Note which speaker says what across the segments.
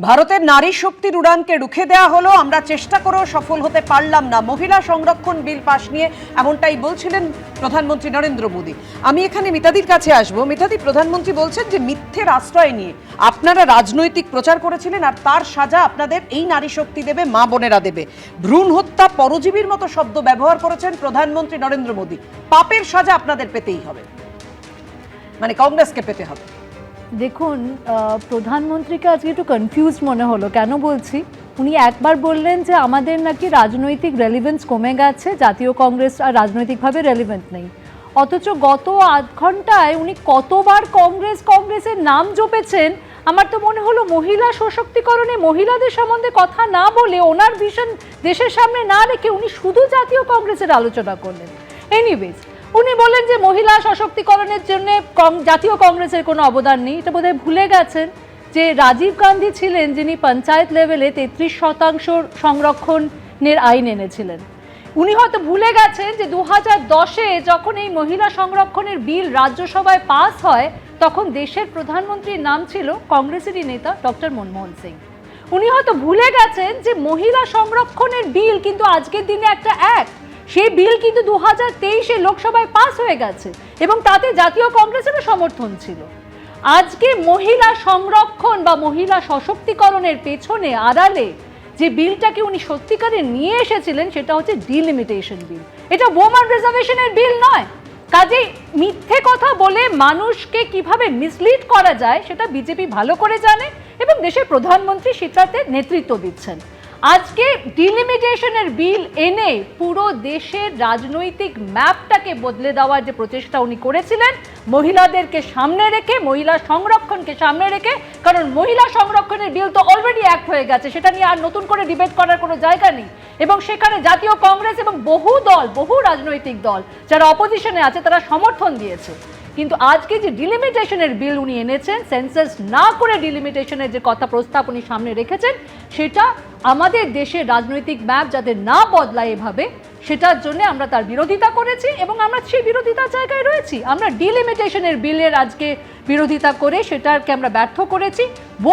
Speaker 1: ভারতের নারী শক্তির উড়ানকে রুখে দেওয়া হলো, আমরা চেষ্টা করেও সফল হতে পারলাম না। মহিলা সংরক্ষণ বিল পাশ নিয়ে এমনটাই বলছিলেন প্রধানমন্ত্রী নরেন্দ্র মোদী। আমি এখানে মিতাদির কাছে আসবো। মিতাদি, প্রধানমন্ত্রী বলছেন যে মিথ্যের আশ্রয় নিয়ে আপনারা রাজনৈতিক প্রচার করেছিলেন আর তার সাজা আপনাদের এই নারী শক্তি দেবে, মা বোনেরা দেবে। ভ্রূণ হত্যা, পরজীবীর মতো শব্দ ব্যবহার করেছেন প্রধানমন্ত্রী নরেন্দ্র মোদী। পাপের সাজা আপনাদের পেতেই হবে, মানে কংগ্রেসকে পেতে হবে।
Speaker 2: দেখুন, প্রধানমন্ত্রীকে আজকে একটু কনফিউজ মনে হলো। কেন বলছি, উনি একবার বললেন যে আমাদের নাকি রাজনৈতিক রেলিভেন্স কমে গেছে, জাতীয় কংগ্রেস আর রাজনৈতিকভাবে রেলিভেন্ট নেই। অথচ গত আধ ঘন্টায় উনি কতবার কংগ্রেসের নাম জপেছেন। আমার তো মনে হলো মহিলা সশক্তিকরণে মহিলাদের সম্বন্ধে কথা না বলে, ওনার ভিশন দেশের সামনে না রেখে উনি শুধু জাতীয় কংগ্রেসের আলোচনা করলেন। এনিওয়েজ, উনি বলেন যে মহিলা সশক্তিকরণের জন্য জাতীয় কংগ্রেসের কোনো অবদান নেই। এটা বোধহয় ভুলে গেছেন যে রাজীব গান্ধী ছিলেন যিনি পঞ্চায়েত লেভেলে 33% সংরক্ষণের আইন এনেছিলেন। উনি হয়তো ভুলে গেছেন যে 2010-এ যখন এই মহিলা সংরক্ষণের বিল রাজ্যসভায় পাস হয়, তখন দেশের প্রধানমন্ত্রীর নাম ছিল কংগ্রেসেরই নেতা ডক্টর মনমোহন সিং। উনি হয়তো ভুলে গেছেন যে মহিলা সংরক্ষণের বিল কিন্তু আজকের দিনে একটা অ্যাক্ট, সেই বিল কিন্তু 2023-এ লোকসভায় পাস হয়ে গেছে এবং তাতে জাতীয় কংগ্রেসেরও সমর্থন ছিল। আজকে মহিলা সংরক্ষণ বা মহিলা সশক্তিকরণের পেছনে আড়ালে যে বিলটাকে উনি সত্যিকারে নিয়ে এসেছিলেন সেটা হচ্ছে ডিলিমিটেশন বিল। এটা ওম্যান রিজার্ভেশনের বিল নয়। কাজেই মিথ্যে কথা বলে মানুষকে কিভাবে মিসলিড করা যায় সেটা বিজেপি ভালো করে জানে এবং দেশের প্রধানমন্ত্রী সেটাতে নেতৃত্ব দিচ্ছেন। আজকে ডিলিমিটেশনের বিল এনে পুরো দেশের রাজনৈতিক ম্যাপটাকে বদলে দেওয়ার যে প্রচেষ্টা উনি করেছিলেন, মহিলাদেরকে সামনে রেখে, মহিলা সংরক্ষণকে সামনে রেখে, কারণ মহিলা সংরক্ষণের বিল তো অলরেডি অ্যাক্ট হয়ে গেছে, সেটা নিয়ে আর নতুন করে ডিবেট করার কোনো জায়গা নেই। এবং সেখানে জাতীয় কংগ্রেস এবং বহু রাজনৈতিক দল যারা অপোজিশনে আছে তারা সমর্থন দিয়েছে। কিন্তু আজকে যে ডিলিমিটেশনের বিল উনি এনেছেন, সেন্সাস না করে ডিলিমিটেশনের যে কথা প্রস্তাব উনি সামনে রেখেছেন, সেটা আমাদের দেশের রাজনৈতিক ম্যাপ যাতে না বদলায় এভাবে, সেটার জন্য আমরা তার বিরোধিতা করেছি এবং আমরা সেই বিরোধিতার জায়গায় রয়েছি। আমরা ডিলিমিটেশনের বিলের আজকে বিরোধিতা করে সেটাকে আমরা ব্যর্থ করেছি।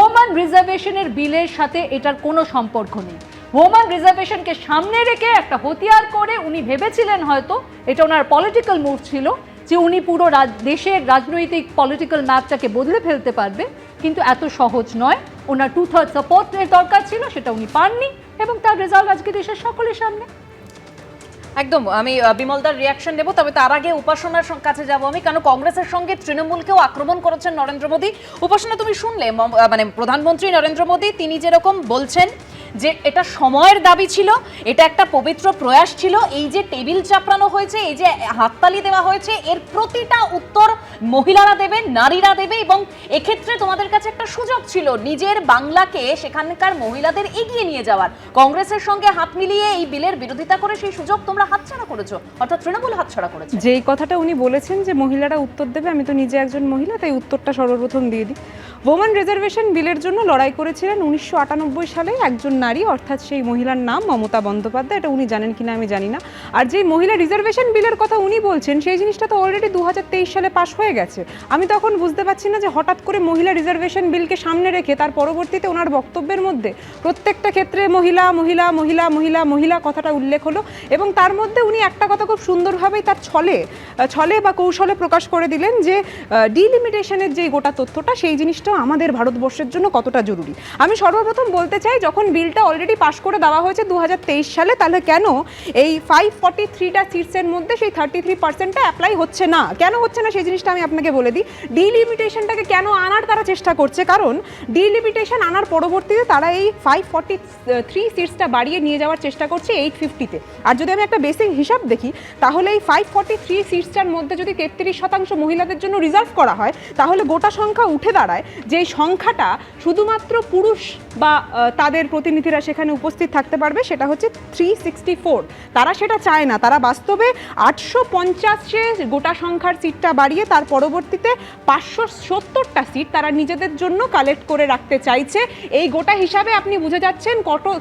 Speaker 2: ওম্যান রিজার্ভেশনের বিলের সাথে এটার কোনো সম্পর্ক নেই। ওম্যান রিজার্ভেশনকে সামনে রেখে একটা হতিয়ার করে উনি ভেবেছিলেন, হয়তো এটা ওনার পলিটিক্যাল মুভ ছিল, যে উনি পুরো দেশের রাজনৈতিক পলিটিক্যাল ম্যাপটাকে বদলে ফেলতে পারবে। কিন্তু এত সহজ নয়। ওনার 2/3 সাপোর্টের দরকার ছিল, সেটা উনি পাননি এবং তার রেজাল্ট আজকে দেশের সকলের সামনে।
Speaker 3: একদম, আমি বিমলদার রিয়াকশন নেব, তবে তার আগে উপাসনার কাছে যাব আমি, কারণ কংগ্রেসের সঙ্গে তৃণমূলকেও আক্রমণ করেছেন নরেন্দ্র মোদী। উপাসনা, তুমি শুনলে মানে প্রধানমন্ত্রী নরেন্দ্র মোদী তিনি যেরকম বলছেন যে এটা সময়ের দাবি ছিল, এটা একটা পবিত্র প্রয়াস ছিল, এই যে টেবিল চাপড়ানো হয়েছে, এই যে হাততালি দেওয়া হয়েছে, এর প্রতিটা উত্তর মহিলারা দেবে, নারীরা দেবে। এবং এক্ষেত্রে তোমাদের কাছে একটা সুযোগ ছিল নিজের বাংলাকে সেখানকার মহিলাদের এগিয়ে নিয়ে যাওয়ার। কংগ্রেসের সঙ্গে হাত মিলিয়ে এই বিলের বিরোধিতা করে সেই সুযোগ তোমরা হাতছাড়া করেছো, অর্থাৎ তৃণমূল হাতছাড়া করেছে।
Speaker 4: যেই কথাটা উনি বলেছেন যে মহিলারা উত্তর দেবে, আমি তো নিজে একজন মহিলা, তাই উত্তরটা সর্বপ্রথম দিয়ে দিই। ওম্যান রিজার্ভেশন বিলের জন্য লড়াই করেছিলেন 1998 সালে একজন নারী, অর্থাৎ সেই মহিলার নাম মমতা বন্দ্যোপাধ্যায়। এটা উনি জানেন কিনা আমি জানি না। আর যে মহিলা রিজার্ভেশন বিলের কথা উনি বলছেন, সেই জিনিসটা তো অলরেডি 2023 সালে পাশ হয়ে গেছে। আমি তখন বুঝতে পারছি না যে হঠাৎ করে মহিলা রিজার্ভেশন বিলকে সামনে রেখে তার পরবর্তীতে ওনার বক্তব্যের মধ্যে প্রত্যেকটা ক্ষেত্রে মহিলা মহিলা মহিলা মহিলা মহিলা কথাটা উল্লেখ হলো এবং তার মধ্যে উনি একটা কথা খুব সুন্দরভাবেই তার ছলে বা কৌশলে প্রকাশ করে দিলেন যে ডিলিমিটেশনের যে গোটা তথ্যটা, সেই জিনিসটা আমাদের ভারতবর্ষের জন্য কতটা জরুরি। আমি সর্বপ্রথম বলতে চাই, যখন বিলটা অলরেডি পাশ করে দেওয়া হয়েছে 2023 সালে, তাহলে কেন এই 543টা সিটসের মধ্যে সেই 33%টা অ্যাপ্লাই হচ্ছে না? কেন হচ্ছে না সেই জিনিসটা আমি আপনাকে বলে দিই। ডিলিমিটেশনটাকে কেন আনার তারা চেষ্টা করছে, কারণ ডিলিমিটেশন আনার পরবর্তীতে তারা এই 543 সিটসটা বাড়িয়ে নিয়ে যাওয়ার চেষ্টা করছে 850-তে। আর যদি আমি একটা বেসিক হিসাব দেখি, তাহলে এই 543 সিটসটার মধ্যে যদি 33% মহিলাদের জন্য রিজার্ভ করা হয়, তাহলে গোটা সংখ্যা উঠে দাঁড়ায় যে সংখ্যাটা শুধুমাত্র পুরুষ বা তাদের প্রতিনিধিরা সেখানে উপস্থিত থাকতে পারবে, সেটা হচ্ছে 364। তারা সেটা চায় না, তারা বাস্তবে 850-এ গোটা সংখ্যার সিটটা বাড়িয়ে তার পরবর্তীতে 570টা সিট তারা নিজেদের জন্য কালেক্ট করে রাখতে চাইছে। এই গোটা হিসাবে আপনি বুঝে যাচ্ছেন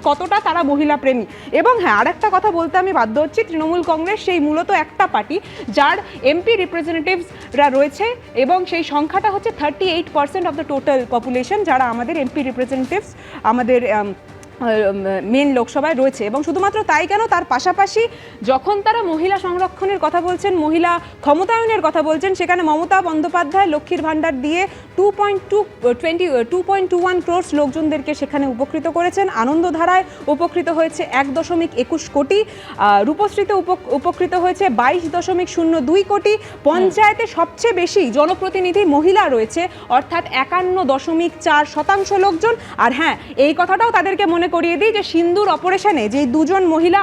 Speaker 4: কতটা তারা মহিলা প্রেমী। এবং হ্যাঁ, আর একটা কথা বলতে আমি বাধ্য হচ্ছি, তৃণমূল কংগ্রেস সেই মূলত একটা পার্টি যার এমপি রিপ্রেজেন্টেটিভসরা রয়েছে এবং সেই সংখ্যাটা হচ্ছে 38% অফ দ্য টোটাল পপুলেশন যারা আমাদের এমপি রিপ্রেজেন্টেটিভস আমাদের মেন লোকসভায় রয়েছে। এবং শুধুমাত্র তাই কেন, তার পাশাপাশি যখন তারা মহিলা সংরক্ষণের কথা বলছেন, মহিলা ক্ষমতায়নের কথা বলছেন, সেখানে মমতা বন্দ্যোপাধ্যায় লক্ষ্মীর ভাণ্ডার দিয়ে 2.21 ক্রোর্স লোকজনদেরকে সেখানে উপকৃত করেছেন। আনন্দধারায় উপকৃত হয়েছে 1.21 কোটি, রূপশ্রীতে উপকৃত হয়েছে 22.02 কোটি। পঞ্চায়েতে সবচেয়ে বেশি জনপ্রতিনিধি মহিলা রয়েছে, অর্থাৎ 51.4% লোকজন। আর হ্যাঁ, এই কথাটাও তাদেরকে মনে করিয়ে দিই যে সিন্দুর অপারেশনে যে দুজন মহিলা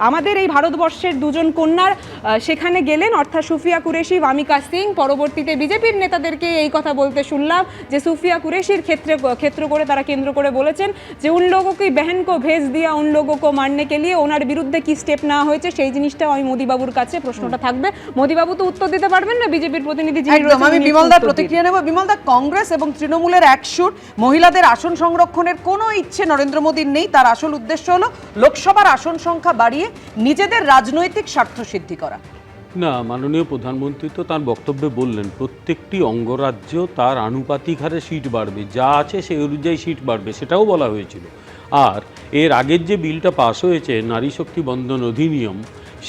Speaker 4: আমাদের এই ভারতবর্ষের দুজন কন্যার সেখানে গেলেন, অর্থাৎ সুফিয়া কুরেশি, ভামিকা সিং। পরবর্তীতে বিজেপির নেতাদেরকে এই কথা বলতে শুনলাম যে সুফিয়া কুরেশির কেন্দ্র করে বলেছেন যে উন লোগো কি বহন কো ভেজ দিয়া উন লোগো কো মারনে কে লিয়ে, ওনার বিরুদ্ধে কি স্টেপ নেওয়া হয়েছে সেই জিনিসটাও আমি মোদিবাবুর কাছে প্রশ্নটা থাকবে। মোদিবাবু তো উত্তর দিতে পারবেন না, বিজেপির প্রতিনিধি যিনি
Speaker 1: একদম।
Speaker 4: রয়েছেন
Speaker 1: আমি
Speaker 4: উনি
Speaker 1: বিমলদার
Speaker 4: উত্তর দিন।
Speaker 1: প্রতিক্রিয়া নেব। বিমলদা, কংগ্রেস এবং তৃণমূলের একসুর, মহিলাদের আসন সংরক্ষণের কোনো ইচ্ছে নরেন্দ্র মোদীর নেই। তার আসল উদ্দেশ্য হলো লোকসভার আসন সংখ্যা বাড়িয়ে নিজেদের রাজনৈতিক স্বার্থ সিদ্ধি করা।
Speaker 5: না, মাননীয় প্রধানমন্ত্রী তো তার বক্তব্যে বললেন প্রত্যেকটি অঙ্গরাজ্য তার আনুপাতিক হারে সিট বাড়বে, যা আছে সেই অনুযায়ী সিট বাড়বে, সেটাও বলা হয়েছিল। আর এর আগের যে বিলটা পাস হয়েছে নারী শক্তি বন্ধন অধিনিয়ম,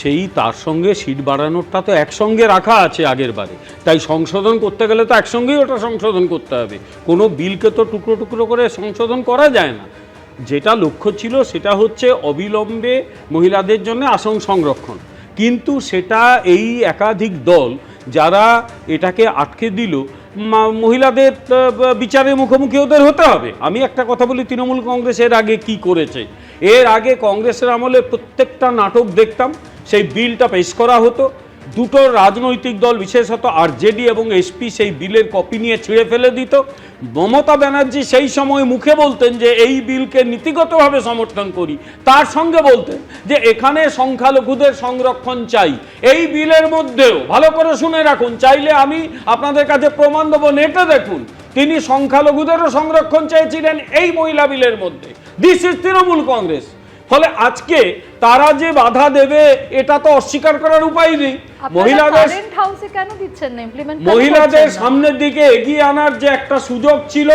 Speaker 5: সেই তার সঙ্গে সিট বাড়ানোরটা তো একসঙ্গে রাখা আছে আগের বারে, তাই সংশোধন করতে গেলে তো একসঙ্গেই ওটা সংশোধন করতে হবে। কোনো বিলকে তো টুকরো টুকরো করে সংশোধন করা যায় না। যেটা লক্ষ্য ছিল সেটা হচ্ছে অবিলম্বে মহিলাদের জন্য আসন সংরক্ষণ, কিন্তু সেটা এই একাধিক দল যারা এটাকে আটকে দিল, মহিলাদের বিচারের মুখোমুখি ওদের হতে হবে। আমি একটা কথা বলি, তৃণমূল কংগ্রেস এর আগে কি করেছে। এর আগে কংগ্রেসের আমলে প্রত্যেকটা নাটক দেখতাম, সেই বিলটা পেশ করা হতো, দুটো রাজনৈতিক দল বিশেষত আরজেডি এবং এসপি সেই বিলের কপি নিয়ে ছিঁড়ে ফেলে দিত। মমতা ব্যানার্জি সেই সময় মুখে বলতেন যে এই বিলকে নীতিগতভাবে সমর্থন করি, তার সঙ্গে বলতেন যে এখানে সংখ্যালঘুদের সংরক্ষণ চাই। এই বিলের মধ্যেও ভালো করে শুনে রাখুন, চাইলে আমি আপনাদের কাছে প্রমাণ দেবো, নেটে দেখুন, তিনি সংখ্যালঘুদেরও সংরক্ষণ চেয়েছিলেন এই মহিলা বিলের মধ্যে। This is Trinamool Congress. ফলে আজকে তারা যে বাধা দেবে এটা তো অস্বীকার করার উপায় নেই। মহিলাদের সামনের দিকে এগিয়ে আনার যে একটা সুযোগ ছিল,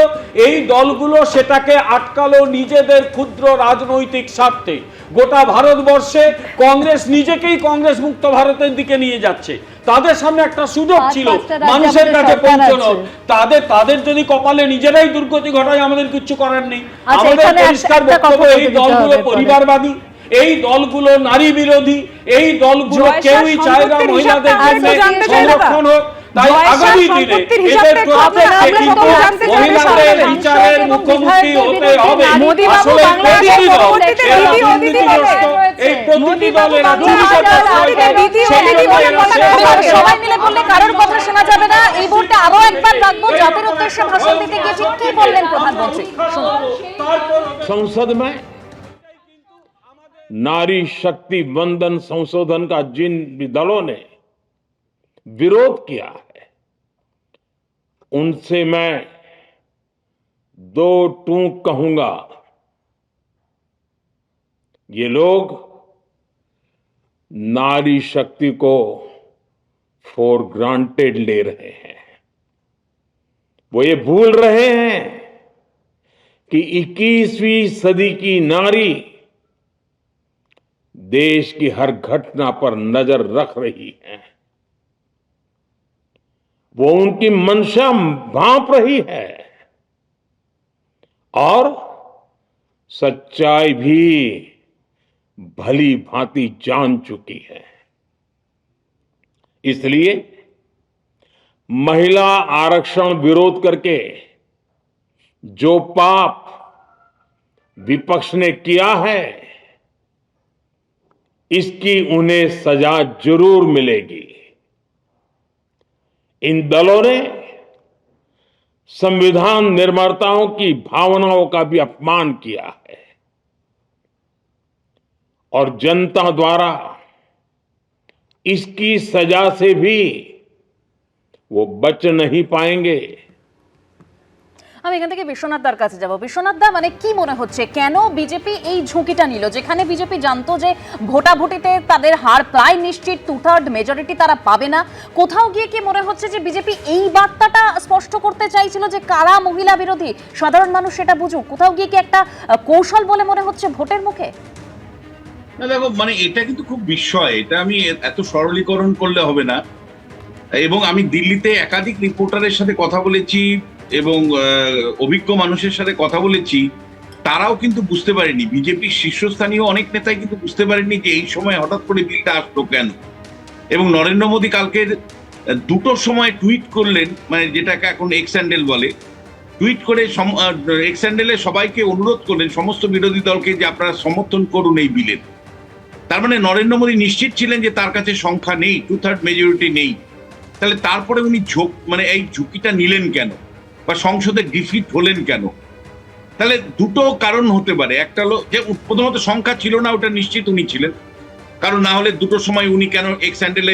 Speaker 5: এই দলগুলো সেটাকে আটকালো নিজেদের ক্ষুদ্র রাজনৈতিক স্বার্থে। গোটা ভারতবর্ষে কংগ্রেস নিজেকেই কংগ্রেস মুক্ত ভারতের দিকে নিয়ে যাচ্ছে। তাদের সামনে একটা সুযোগ ছিল মানুষের কাছে পৌঁছানো, তাদের যদি কপালে নিজেরাই দুর্গতি ঘটায় আমাদের কিছু করার নেই। আমাদের পরিষ্কার বক্তব্য, এই দলগুলো পরিবারবাদী, এই দলগুলো নারী বিরোধী, এই দলগুলো কেউই চায় না মহিলাদের জন্য সংরক্ষণ হোক। তাই আগামী দিনে এদের প্রত্যেককে কিন্তু মহিলাদের বিচারের মুখোমুখি হতে হবে। আসলে এই প্রতিটি দলের
Speaker 3: সবাই মিলে বললে কারোর কথা শোনা যাবে না। এই মুহূর্তে আরো একবার রাখবো জাতির উদ্দেশ্যে ভাষণ দিতে গিয়ে ঠিক কি বললেন প্রধানমন্ত্রী।
Speaker 6: संसद में नारी शक्ति वंदन संशोधन का जिन दलों ने विरोध किया है, उनसे मैं दो टूक कहूंगा। ये लोग नारी शक्ति को फॉर ग्रांटेड ले रहे हैं। वो ये भूल रहे हैं कि 21वीं सदी की नारी देश की हर घटना पर नजर रख रही है। वो उनकी मंशा भांप रही है और सच्चाई भी भली भांति जान चुकी है। इसलिए महिला आरक्षण विरोध करके जो पाप विपक्ष ने किया है, इसकी उन्हें सजा जरूर मिलेगी। इन दलों ने संविधान निर्माताओं की भावनाओं का भी अपमान किया है और जनता द्वारा इसकी सजा से भी वो बच नहीं पाएंगे।
Speaker 3: আমি এখান থেকে বিশ্বনাথ দার কাছে যাব। বিশ্বনাথ দা, মানে কি মনে হচ্ছে কেন বিজেপি এই ঝুঁকিটা নিল, যেখানে বিজেপি জানতো যে ভোটাভুটিতে তাদের হার প্রায় নিশ্চিত, 2/3 মেজরিটি তারা পাবে না? কোথাও গিয়ে কি মনে হচ্ছে যে বিজেপি এই বার্তাটা স্পষ্ট করতে চাইছিল যে কারা মহিলা বিরোধী, সাধারণ মানুষ সেটা বুঝুক? কোথাও গিয়ে কি একটা কৌশল বলে মনে হচ্ছে ভোটের মুখে?
Speaker 7: না দেখো, মানে এটা কিন্তু খুব বিস্ময়, এটা আমি এত সরলীকরণ করলে হবে না। এবং আমি দিল্লিতে একাধিক রিপোর্টারের সাথে কথা বলেছি এবং অভিজ্ঞ মানুষের সাথে কথা বলেছি, তারাও কিন্তু বুঝতে পারেনি, বিজেপির শীর্ষস্থানীয় অনেক নেতাই কিন্তু বুঝতে পারেননি যে এই সময় হঠাৎ করে বিলটা আসলো কেন। এবং নরেন্দ্র মোদী কালকের দুটোর সময় টুইট করলেন, মানে যেটাকে এখন এক্স হ্যান্ডেল বলে, টুইট করে এক্স হ্যান্ডেলে সবাইকে অনুরোধ করলেন, সমস্ত বিরোধী দলকে, যে আপনারা সমর্থন করুন এই বিলের। তার মানে নরেন্দ্র মোদী নিশ্চিত ছিলেন যে তার কাছে সংখ্যা নেই, 2/3 মেজরিটি নেই। তাহলে তারপরে উনি মানে এই ঝুঁকিটা নিলেন কেন, বা সংসদে ডিফিট হলেন কেন? তাহলে দুটো কারণ হতে পারে। একটা হলো যে প্রথমত সংখ্যা ছিল না, ওটা নিশ্চিত উনি ছিলেন, কারণ না হলে দুটোর সময় উনি কেন এক্স হ্যান্ডেলে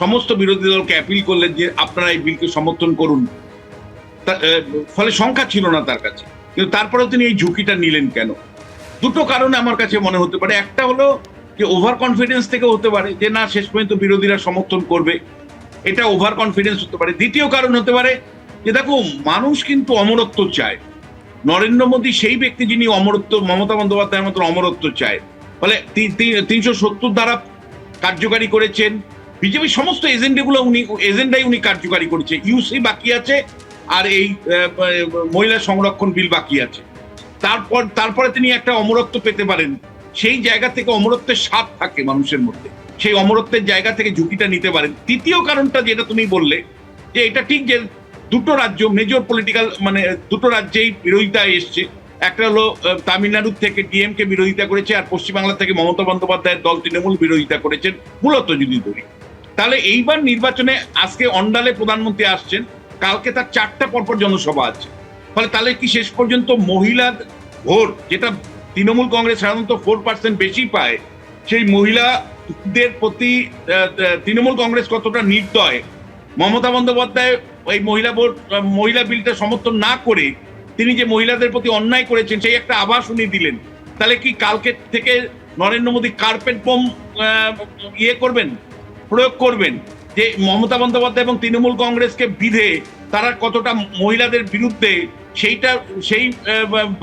Speaker 7: সমস্ত বিরোধী দলকে অ্যাপিল করলেন যে আপনারা এই বিলকে সমর্থন করুন? ফলে সংখ্যা ছিল না তার কাছে, কিন্তু তারপরেও তিনি এই ঝুঁকিটা নিলেন কেন? দুটো কারণে আমার কাছে মনে হতে পারে। একটা হলো যে ওভার কনফিডেন্স থেকে হতে পারে, যে না শেষ পর্যন্ত বিরোধীরা সমর্থন করবে, এটা ওভার কনফিডেন্স হতে পারে। দ্বিতীয় কারণ হতে পারে যে দেখো, মানুষ কিন্তু অমরত্ব চায়। নরেন্দ্র মোদী সেই ব্যক্তি যিনি অমরত্ব, মমতা বন্দ্যোপাধ্যায়ের মতো অমরত্ব চায়। ফলে 370 ধারা কার্যকারী করেছেন, বিজেপির সমস্ত এজেন্ডাই উনি কার্যকারী করেছে। ইউসি বাকি আছে, আর এই মহিলা সংরক্ষণ বিল বাকি আছে। তারপরে তিনি একটা অমরত্ব পেতে পারেন, সেই জায়গা থেকে অমরত্বের স্বাদ থাকে মানুষের মধ্যে, সেই অমরত্বের জায়গা থেকে ঝুঁকিটা নিতে পারেন। তৃতীয় কারণটা যেটা তুমি বললে, যে এটা ঠিক যে দুটো রাজ্য মেজর পলিটিক্যাল, মানে দুটো রাজ্যেই বিরোধিতা এসছে। একটা হলো তামিলনাড়ু থেকে ডিএমকে বিরোধিতা করেছে, আর পশ্চিমবাংলা থেকে মমতা বন্দ্যোপাধ্যায়ের দল তৃণমূল বিরোধিতা করেছেন মূলত যদি ধরি। তাহলে এইবার নির্বাচনে আজকে অন্ডালে প্রধানমন্ত্রী আসছেন, কালকে তার 4টা পরপর জনসভা আছে। ফলে তাহলে কি শেষ পর্যন্ত মহিলা ভোট, যেটা তৃণমূল কংগ্রেস সাধারণত 4% বেশি পায়, সেই মহিলাদের প্রতি তৃণমূল কংগ্রেস কতটা নির্দয়? মমতা বন্দ্যোপাধ্যায় এই মহিলা বিলটা সমর্থন না করে তিনি যে মহিলাদের প্রতি অন্যায় করেছেন, সেই একটা আভাস উনি দিলেন। তাহলে কি কালকে থেকে নরেন্দ্র মোদী কার্পেট বোম প্রয়োগ করবেন, যে মমতা বন্দ্যোপাধ্যায় এবং তৃণমূল কংগ্রেসকে বিধে তারা কতটা মহিলাদের বিরুদ্ধে সেই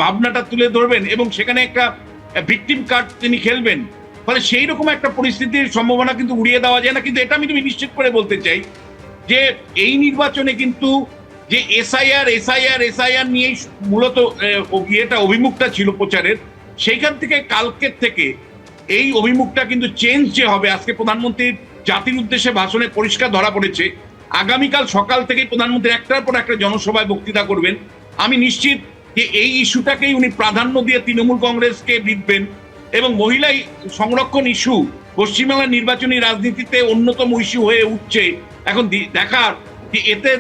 Speaker 7: ভাবনাটা তুলে ধরবেন, এবং সেখানে একটা ভিকটিম কার্ড তিনি খেলবেন। ফলে সেই রকম একটা পরিস্থিতির সম্ভাবনা কিন্তু উড়িয়ে দেওয়া যায় না। কিন্তু এটা আমি নিশ্চিত করে বলতে চাই যে এই নির্বাচনে কিন্তু যে এসআইআর নিয়েই মূলত অভিমুখটা ছিল প্রচারের, সেইখান থেকে কালকের থেকে এই অভিমুখটা কিন্তু চেঞ্জ যে হবে। আজকে প্রধানমন্ত্রীর জাতির উদ্দেশ্যে ভাষণে পরিষ্কার ধরা পড়েছে, আগামীকাল সকাল থেকেই প্রধানমন্ত্রী একটার পর একটা জনসভায় বক্তৃতা করবেন। আমি নিশ্চিত যে এই ইস্যুটাকেই উনি প্রাধান্য দিয়ে তৃণমূল কংগ্রেসকে জিতবেন। এবং মহিলা সংরক্ষণ ইস্যু পশ্চিমবাংলার নির্বাচনী রাজনীতিতে অন্যতম ইস্যু হয়ে উঠছে। এখন দেখার যে এতে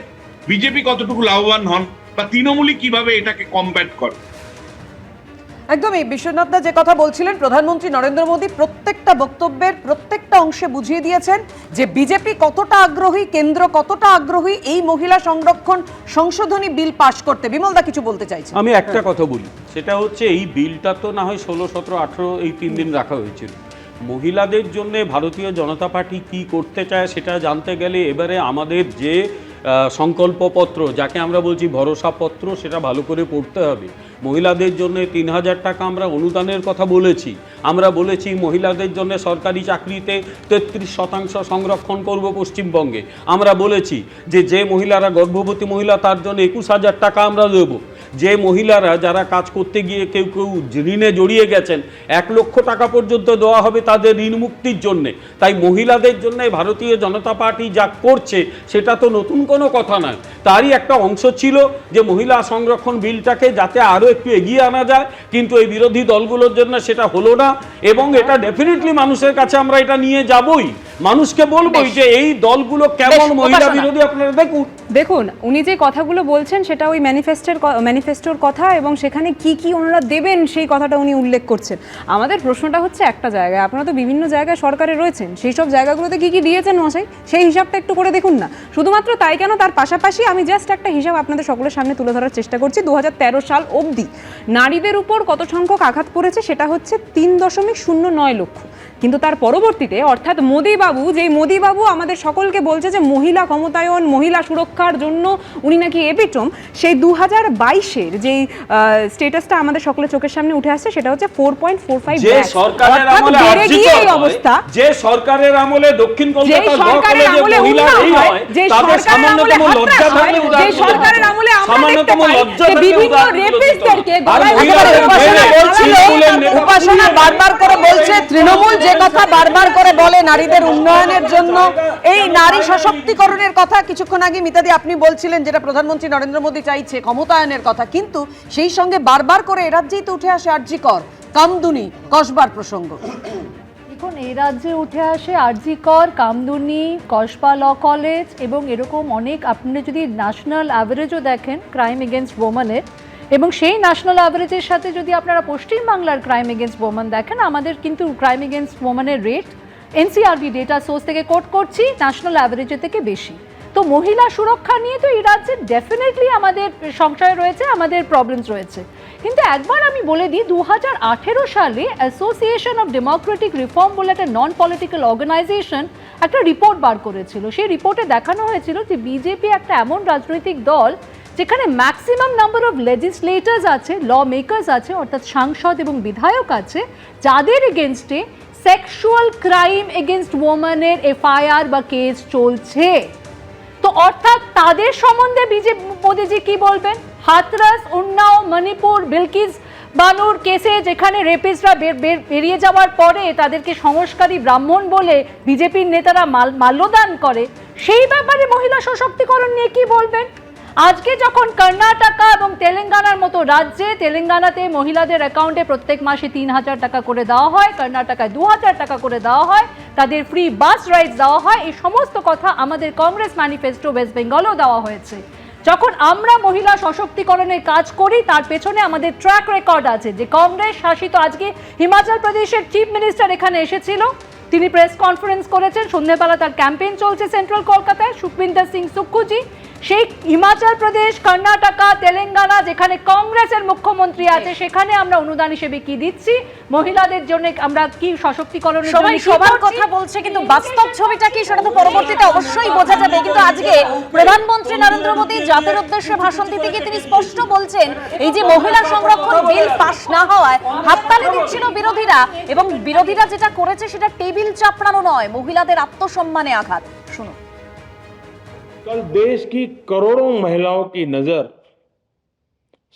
Speaker 7: বিজেপি কতটুকু লাভবান হন, বা তৃণমূলই কিভাবে এটাকে কমব্যাট করে।
Speaker 1: একদমই বিশ্বনাথ দা যে কথা বলছিলেন, প্রধানমন্ত্রী নরেন্দ্র মোদী প্রত্যেকটা বক্তব্যের প্রত্যেকটা অংশে বুঝিয়ে দিয়েছেন যে বিজেপি কতটা আগ্রহী, কেন্দ্র কতটা আগ্রহী এই মহিলা সংরক্ষণ সংশোধনী বিল পাশ করতে। বিমল দা কিছু বলতে চাইছেন?
Speaker 5: আমি একটা কথা বলি, সেটা হচ্ছে এই বিলটা তো না হয় 16, 17, 18 এই 3 দিন রাখা হয়েছিল। মহিলাদের জন্য ভারতীয় জনতা পার্টি কি করতে চায় সেটা জানতে গেলে এবারে আমাদের যে সংকল্পপত্র, যাকে আমরা বলছি ভরসাপত্র, সেটা ভালো করে পড়তে হবে। মহিলাদের জন্য 3000 টাকা আমরা অনুদানের কথা বলেছি। আমরা বলেছি মহিলাদের জন্য সরকারি চাকরিতে 33% সংরক্ষণ করব পশ্চিমবঙ্গে। আমরা বলেছি যে মহিলারা গর্ভবতী মহিলা, তার জন্য 21000 টাকা আমরা দেবো। যে মহিলারা যারা কাজ করতে গিয়ে কেউ ঋণে জড়িয়ে গেছেন, 1 লক্ষ টাকা পর্যন্ত দেওয়া হবে তাদের ঋণ মুক্তির জন্যে। তাই মহিলাদের জন্য ভারতীয় জনতা পার্টি যা করছে সেটা তো নতুন কোনো কথা নয়। তারই একটা অংশ ছিল যে মহিলা সংরক্ষণ বিলটাকে যাতে আরও একটু এগিয়ে আনা যায়, কিন্তু এই বিরোধী দলগুলোর জন্য সেটা হলো না। এবং এটা ডেফিনেটলি মানুষের কাছে আমরা এটা নিয়ে যাবই, মানুষকে বলবোই যে এই দলগুলো কেমন মহিলা বিরোধী আপনারা দেখুন।
Speaker 4: দেখুন, উনি যে কথাগুলো বলছেন সেটা ওই ম্যানিফেস্টোর কথা, এবং সেখানে কি কি ওনারা দেবেন সেই কথাটা উনি উল্লেখ করছেন। আমাদের প্রশ্নটা হচ্ছে একটা জায়গায়, আপনারা তো বিভিন্ন জায়গায় সরকারে রয়েছেন, সেই সব জায়গাগুলোতে কি কি দিয়েছেন মশাই, সেই হিসাবটা একটু করে দেখুন না। শুধুমাত্র তাই কেন, তার পাশাপাশি আমি জাস্ট একটা হিসাব আপনাদের সকলের সামনে তুলে ধরার চেষ্টা করছি। 2013 সাল অবধি নারীদের উপর কত সংখ্যক আঘাত পড়েছে সেটা হচ্ছে 3.09 লক্ষ। কিন্তু তার পরবর্তীতে, অর্থাৎ মোদিবাবু, যেই মোদিবাবু আমাদের সকলকে বলছে যে মহিলা ক্ষমতায়ন, মহিলা সুরক্ষার জন্য উনি নাকি এপিটম, সেই 2022-এর যেই স্টেটাসটা আমাদের সকলের চোখের সামনে উঠে আসছে সেটা হচ্ছে 4.45
Speaker 5: যে সরকারের আমলে
Speaker 4: এই অবস্থা,
Speaker 5: যে সরকারের আমলে দক্ষিণ
Speaker 4: যেই
Speaker 5: কলকাতার
Speaker 4: সরকারের আমলে উন্নয়ন হয়, যে সরকারের আমলে লজ্জা থাকে, যে সরকারের আমলে আমরা দেখতে পাই যে বিভিন্ন রেপিস্টদেরকে গলায়
Speaker 1: উপাসনা বারবার করে বলছে তৃণমূল যে কথা বারবার করে বলে নারীদের উন্নয়নের জন্য, এই নারী সশক্তিকরণের কথা কিছুক্ষণ আগে মিতাদি আপনি বলছিলেন, যেটা প্রধানমন্ত্রী নরেন্দ্র মোদী চাইছে ক্ষমতায়নের কথা, কিন্তু সেই সঙ্গে বারবার করে এ রাজ্যেই তো উঠে আসে আরজি কর, কামদুনি, কসবার প্রসঙ্গ।
Speaker 2: দেখুন, এই রাজ্যে উঠে আসে আরজি কর, কামদুনি, কসবা ল কলেজ এবং এরকম অনেক, আপনি যদি ন্যাশনাল অ্যাভারেজও দেখেন ক্রাইম এগেনস্ট ওমেনের, এবং সেই ন্যাশনাল অ্যাভারেজের সাথে যদি আপনারা পশ্চিমবাংলার ক্রাইম এগেনস্ট ওমেন দেখেন, আমাদের কিন্তু ক্রাইম এগেনস্ট ওমেনের রেট এনসিআরবি ডেটা সোর্স থেকে কোট করছি, ন্যাশনাল অ্যাভারেজের থেকে বেশি। তো মহিলা সুরক্ষা নিয়ে তো এই রাজ্যে ডেফিনেটলি আমাদের সংশয় রয়েছে, আমাদের প্রবলেমস রয়েছে। কিন্তু একবার আমি বলে দিই, 2018 সালে অ্যাসোসিয়েশন অফ ডেমোক্রেটিক রিফর্ম বলে একটা নন পলিটিক্যাল অর্গানাইজেশন একটা রিপোর্ট বার করেছিল। সেই রিপোর্টে দেখানো হয়েছিল যে বিজেপি একটা এমন রাজনৈতিক দল যেখানে ম্যাক্সিমাম নাম্বার অফ লেজিসলেটার্স আছে, ল মেকার্স আছে, অর্থাৎ সাংসদ এবং বিধায়ক আছে, যাদের এগেনস্টে সেক্সুয়াল ক্রাইম এগেনস্ট ওমেনের এফআইআর বা কেস চলছে। তো অর্থাৎ তাদের সম্বন্ধে মোদিজি কি বলবেন? হাতরাস, উন্নাও, মণিপুর, বিলকিস বানুর কেসে যেখানে রেপিস্টরা বেরিয়ে যাওয়ার পরে তাদেরকে সংস্কারী ব্রাহ্মণ বলে বিজেপির নেতারা মাল্যদান করে, সেই ব্যাপারে মহিলা সশক্তিকরণ নিয়ে কি বলবেন? আজকে যখন কর্ণাটকা এবং তেলেঙ্গানার মতো রাজ্যে, তেলেঙ্গানাতে মহিলাদের অ্যাকাউন্টে প্রত্যেক মাসে 3,000 টাকা করে দেওয়া হয়, কর্ণাটকায় 2,000 টাকা করে দেওয়া হয়, তাদের ফ্রি বাস রাইডস দেওয়া হয়, এই সমস্ত কথা আমাদের কংগ্রেস ম্যানিফেস্টো ওয়েস্ট বেঙ্গলেও দেওয়া হয়েছে। যখন আমরা মহিলা সশক্তিকরণের কাজ করি, তার পেছনে আমাদের ট্র্যাক রেকর্ড আছে। যে কংগ্রেস শাসিত, আজকে হিমাচল প্রদেশের চিফ মিনিস্টার এখানে এসেছিল, তিনি প্রেস কনফারেন্স করেছেন, সন্ধ্যেবেলা তার ক্যাম্পেইন চলছে সেন্ট্রাল কলকাতায়, সুখবিন্দর সিং সুক্কুজি। সেই হিমাচল প্রদেশ, কর্ণাটকা, তেলেঙ্গানা যেখানে কংগ্রেসের মুখ্যমন্ত্রী আছে, সেখানে আমরা অনুদান হিসেবে কি দিচ্ছি, মহিলাদের জন্য আমরা কি সশক্তিকরণের
Speaker 3: সবাই সবার কথা বলছে, কিন্তু বাস্তব ছবিটা কি সেটা তো পরবর্তীতে অবশ্যই বোঝা যাবে। কিন্তু আজকে প্রধানমন্ত্রী নরেন্দ্র মোদী জাতির উদ্দেশ্যে ভাষণ দিতে গিয়ে তিনি স্পষ্ট বলছেন, এই যে মহিলা সংরক্ষণ বিল পাস না হওয়ায় হাততালি দিচ্ছিল বিরোধীরা, এবং বিরোধীরা যেটা করেছে সেটা টেবিল চাপড়ানো নয়, মহিলাদের আত্মসম্মানে আঘাত। শুনুন।
Speaker 6: कल देश की करोड़ों महिलाओं की नजर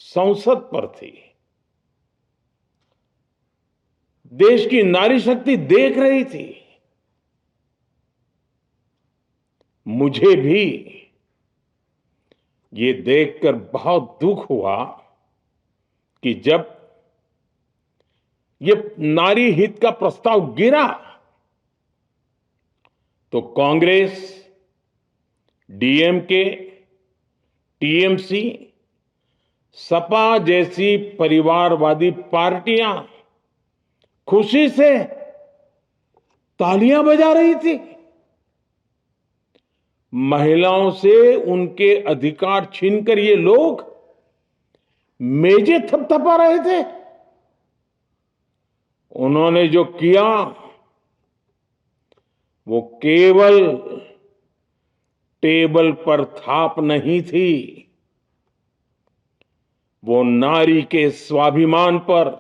Speaker 6: संसद पर थी। देश की नारी शक्ति देख रही थी। मुझे भी ये देखकर बहुत दुख हुआ कि जब ये नारी हित का प्रस्ताव गिरा तो कांग्रेस, डीएमके, टीएमसी, सपा जैसी परिवारवादी पार्टियां खुशी से तालियां बजा रही थी। महिलाओं से उनके अधिकार छीनकर ये लोग मेजें थपथपा रहे थे। उन्होंने जो किया वो केवल टेबल पर थाप नहीं थी, वो नारी के स्वाभिमान पर,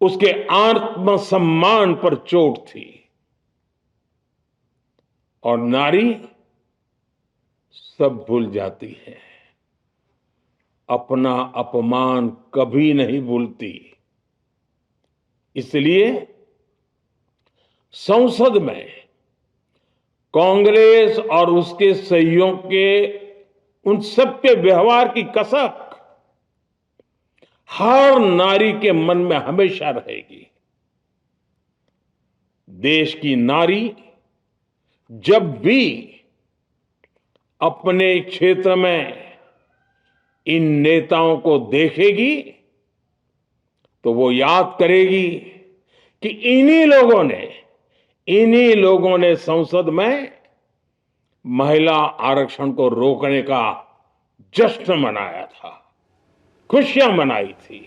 Speaker 6: उसके आत्मसम्मान पर चोट थी। और नारी सब भूल जाती है, अपना अपमान कभी नहीं भूलती। इसलिए संसद में कांग्रेस और उसके सहयोग के उन सबके व्यवहार की कसक हर नारी के मन में हमेशा रहेगी। देश की नारी जब भी अपने क्षेत्र में इन नेताओं को देखेगी तो वो याद करेगी कि इन्हीं लोगों ने संसद में महिला आरक्षण को रोकने का जश्न मनाया था, खुशियां मनाई थी।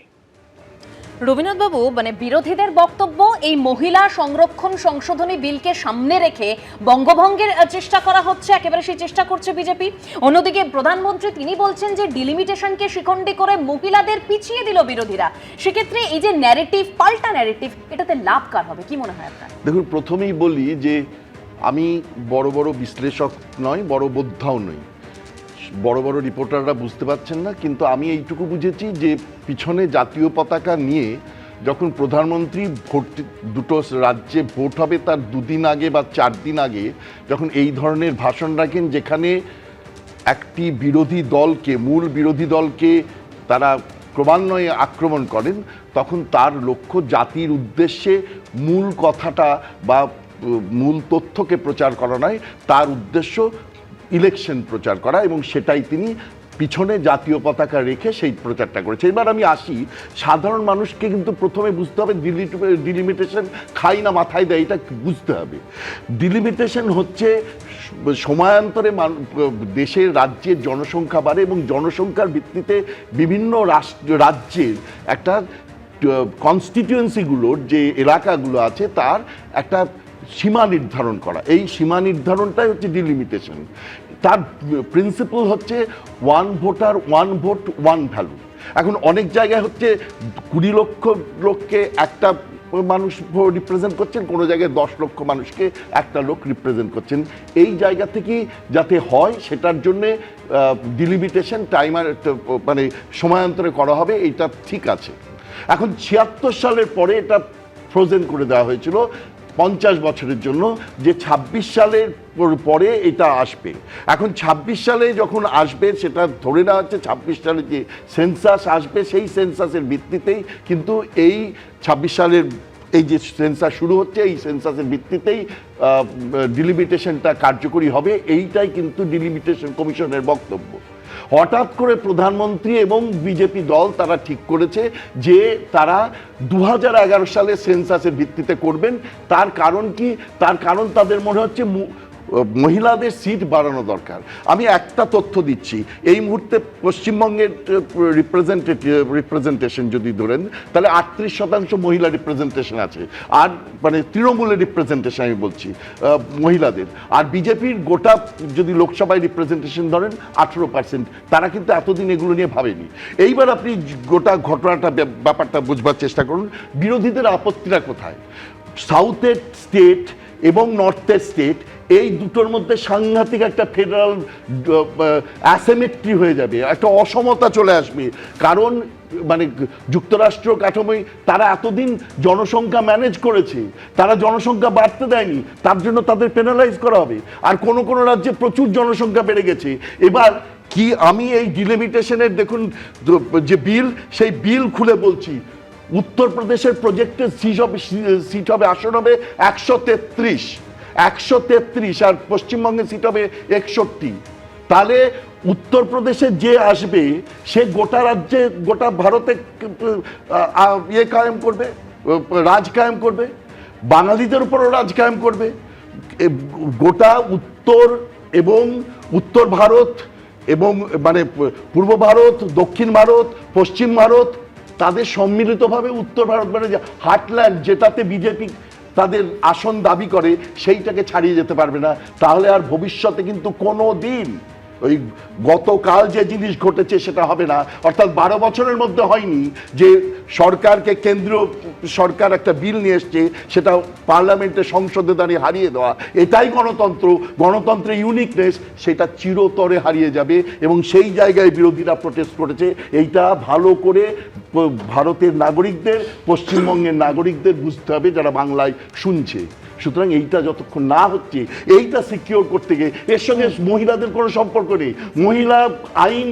Speaker 3: রবীন্দ্রনাথ বাবু মানে বিরোধীদের বক্তব্য এই মহিলা সংরক্ষণ সংশোধনী বিলকে সামনে রেখে বঙ্গভঙ্গের চেষ্টা করা হচ্ছে, একেবারে সেই চেষ্টা করছে বিজেপি। অন্যদিকে প্রধানমন্ত্রী তিনি বলছেন যে ডিলিমিটেশনকে শিখণ্ডী করে মহিলাদের পিছিয়ে দিল বিরোধীরা। সেক্ষেত্রে এই যে ন্যারেটিভ, পাল্টা ন্যারেটিভ, এটাতে লাভ কার হবে কি মনে হয় আপনার?
Speaker 8: দেখুন, প্রথমেই বলি যে আমি বড় বড় বিশ্লেষক নয়, বড় বোদ্ধাও নই, বড় বড় রিপোর্টাররা বুঝতে পারছেন না, কিন্তু আমি এইটুকু বুঝেছি যে পিছনে জাতীয় পতাকা নিয়ে যখন প্রধানমন্ত্রী দুটো রাজ্যে ভোট হবে তার 2 দিন আগে বা 4 দিন আগে যখন এই ধরনের ভাষণ রাখেন, যেখানে একটি মূল বিরোধী দলকে তারা ক্রমান্বয়ে আক্রমণ করেন, তখন তার লক্ষ্য জাতির উদ্দেশ্যে মূল কথাটা বা মূল তথ্যকে প্রচার করা নয়, তার উদ্দেশ্য ইলেকশন প্রচার করা, এবং সেটাই তিনি পিছনে জাতীয় পতাকা রেখে সেই প্রচারটা করেছে। এবার আমি আসি, সাধারণ মানুষকে কিন্তু প্রথমে বুঝতে হবে ডিলিমিটেশন খাই না মাথায় দেয়, এটা বুঝতে হবে। ডিলিমিটেশন হচ্ছে সময়ান্তরে দেশের রাজ্যের জনসংখ্যা বাড়ে এবং জনসংখ্যার ভিত্তিতে বিভিন্ন রাজ্যের একটা কনস্টিটিউয়েন্সিগুলোর যে এলাকাগুলো আছে তার একটা সীমা নির্ধারণ করা। এই সীমা নির্ধারণটাই হচ্ছে ডিলিমিটেশন। তার প্রিন্সিপাল হচ্ছে 1 ভোটার 1 ভোট 1 ভ্যালু। এখন অনেক জায়গায় হচ্ছে 20 লক্ষ লোককে একটা মানুষ রিপ্রেজেন্ট করছেন, কোনো জায়গায় 10 লক্ষ মানুষকে একটা লোক রিপ্রেজেন্ট করছেন। এই জায়গা থেকে যাতে হয় সেটার জন্যে ডিলিমিটেশন টাইমার মানে সময়ান্তরে করা হবে, এইটা ঠিক আছে। এখন 76 সালের পরে এটা ফ্রোজেন করে দেওয়া হয়েছিল 50 বছরের জন্য, যে 26 সালের পরে এটা আসবে। এখন 26 সালে যখন আসবে সেটা ধরে নেওয়া হচ্ছে 26 সালে যে সেন্সাস আসবে সেই সেন্সাসের ভিত্তিতেই কিন্তু এই 26 সালের এই যে সেন্সাস শুরু হচ্ছে এই সেন্সাসের ভিত্তিতেই ডিলিমিটেশনটা কার্যকরী হবে। এইটাই কিন্তু ডিলিমিটেশন কমিশনের বক্তব্য। হঠাৎ করে প্রধানমন্ত্রী এবং বিজেপি দল তারা ঠিক করেছে যে তারা 2011 সালে সেন্সাসের ভিত্তিতে করবেন। তার কারণ কি? তার কারণ তাদের মনে হচ্ছে মহিলাদের সিট বাড়ানো দরকার। আমি একটা তথ্য দিচ্ছি, এই মুহূর্তে পশ্চিমবঙ্গের রিপ্রেজেন্টেশন যদি ধরেন তাহলে 38% মহিলা রিপ্রেজেন্টেশন আছে, আর মানে তৃণমূলের রিপ্রেজেন্টেশন আমি বলছি মহিলাদের। আর বিজেপির গোটা যদি লোকসভায় রিপ্রেজেন্টেশন ধরেন 18%। তারা কিন্তু এতদিন এগুলো নিয়ে ভাবেনি। এইবার আপনি গোটা ঘটনাটা ব্যাপারটা বুঝবার চেষ্টা করুন, বিরোধীদের আপত্তিটা কোথায়? সাউথের স্টেট এবং নর্থের স্টেট এই দুটোর মধ্যে সাংঘাতিক একটা ফেডারাল অ্যাসিমেট্রি হয়ে যাবে, একটা অসমতা চলে আসবে। কারণ মানে যুক্তরাষ্ট্র কাঠামোয় তারা এতদিন জনসংখ্যা ম্যানেজ করেছে, তারা জনসংখ্যা বাড়তে দেয়নি, তার জন্য তাদের পেনালাইজ করা হবে। আর কোনো কোনো রাজ্যে প্রচুর জনসংখ্যা বেড়ে গেছে। এবার কি আমি এই ডিলিমিটেশনের দেখুন যে বিল, সেই বিল খুলে বলছি, উত্তরপ্রদেশের প্রজেক্টের সিট হবে আসন হবে 133 আর পশ্চিমবঙ্গের সিট হবে 61। তাহলে উত্তরপ্রদেশে যে আসবে সে গোটা রাজ্যে গোটা ভারতে কায়েম করবে, রাজ কায়েম করবে, বাঙালিদের উপরও রাজ কায়েম করবে। গোটা উত্তর এবং উত্তর ভারত এবং মানে পূর্ব ভারত, দক্ষিণ ভারত, পশ্চিম ভারত তাদের সম্মিলিতভাবে উত্তর ভারত মানে হার্টল্যান্ড, যেটাতে বিজেপি তাদের আসন দাবি করে, সেইটাকে ছাড়িয়ে যেতে পারবে না। তাহলে আর ভবিষ্যতে কিন্তু কোনো দিন ওই গতকাল যে জিনিস ঘটেছে সেটা হবে না। অর্থাৎ 12 বছরের মধ্যে হয়নি যে সরকারকে কেন্দ্রীয় সরকার একটা বিল নিয়ে এসছে, সেটা পার্লামেন্টে সংসদে দাঁড়িয়ে হারিয়ে দেওয়া। এটাই গণতন্ত্র, গণতন্ত্রের ইউনিকনেস, সেটা চিরতরে হারিয়ে যাবে। এবং সেই জায়গায় বিরোধীরা প্রোটেস্ট করেছে। এইটা ভালো করে ভারতের নাগরিকদের, পশ্চিমবঙ্গের নাগরিকদের বুঝতে হবে যারা বাংলায় শুনছে। সুতরাং এইটা যতক্ষণ না হচ্ছে, এইটা সিকিউর করতে গিয়ে, এর সঙ্গে মহিলাদের কোনো সম্পর্ক নেই। মহিলা আইন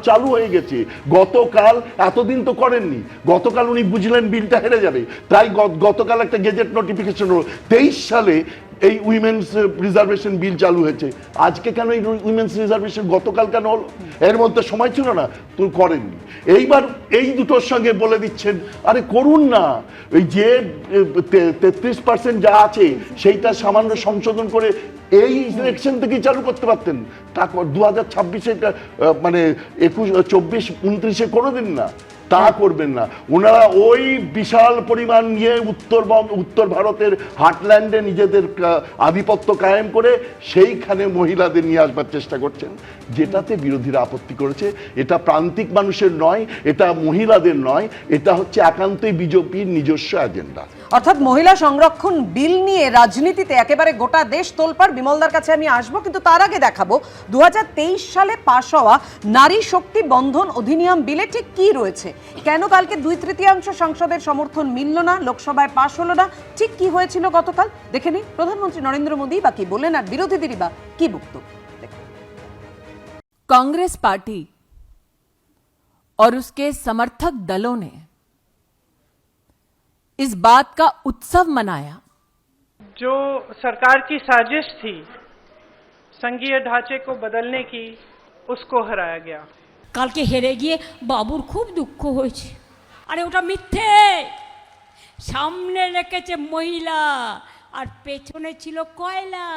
Speaker 8: চালু হয়ে গেছে গতকাল, এতদিন তো করেননি। গতকাল উনি বুঝলেন বিলটা হেরে যাবে, তাই গতকাল একটা গেজেট নোটিফিকেশন হলো। 23 সালে এই উইমেন্স রিজার্ভেশন বিল চালু হয়েছে, আজকে কেন এই উইমেন্স রিজার্ভেশন গতকাল কেন হলো? এর মধ্যে সময় ছিল না, তুই করেননি। এইবার এই দুটোর সঙ্গে বলে দিচ্ছেন আরে করুন না, ওই যে 33% যা আছে সেইটা সামান্য সংশোধন করে এই ইলেকশন থেকেই চালু করতে পারতেন। তারপর 2026-এ মানে 24-29-এ করে দিন না, তা করবেন না। ওনারা ওই বিশাল পরিমাণ নিয়ে উত্তর ভারতের হার্টল্যান্ডে নিজেদের আধিপত্য কায়েম করে সেইখানে মহিলাদের নিয়ে আসবার চেষ্টা করছেন, যেটাতে বিরোধীরা আপত্তি করেছে। এটা প্রান্তিক মানুষের নয়, এটা মহিলাদের নয়, এটা হচ্ছে একান্তই বিজেপির নিজস্ব এজেন্ডা।
Speaker 1: অর্থাৎ মহিলা সংরক্ষণ বিল নিয়ে রাজনীতিতে একেবারে গোটা দেশ তোলপাড়। বিমলদার কাছে আমি আসবো, কিন্তু তার আগে দেখাবো 2023 সালে পাশ হওয়া নারী শক্তি বন্ধন অধিনিয়ম বিলে ঠিক কি রয়েছে, কেন কালকে 2/3 সংসদের সমর্থন মিলল না, লোকসভায় পাশ হলো না, ঠিক কি হয়েছিল গতকাল দেখে নিন। প্রধানমন্ত্রী নরেন্দ্র মোদী বা কি বললেন আর বিরোধীদেরই বা কি বক্তব্য।
Speaker 9: कांग्रेस पार्टी और उसके समर्थक दलों ने इस बात का उत्सव मनाया
Speaker 10: जो सरकार की साजिश थी संघीय ढांचे को बदलने की, उसको हराया गया।
Speaker 11: কালকে হেরে গিয়ে বাবুর খুব দুঃখ হয়েছে। আরে ওটা মিথ্যে, সামনে রেখেছে মহিলা আর পেছনে ছিল কয়লা।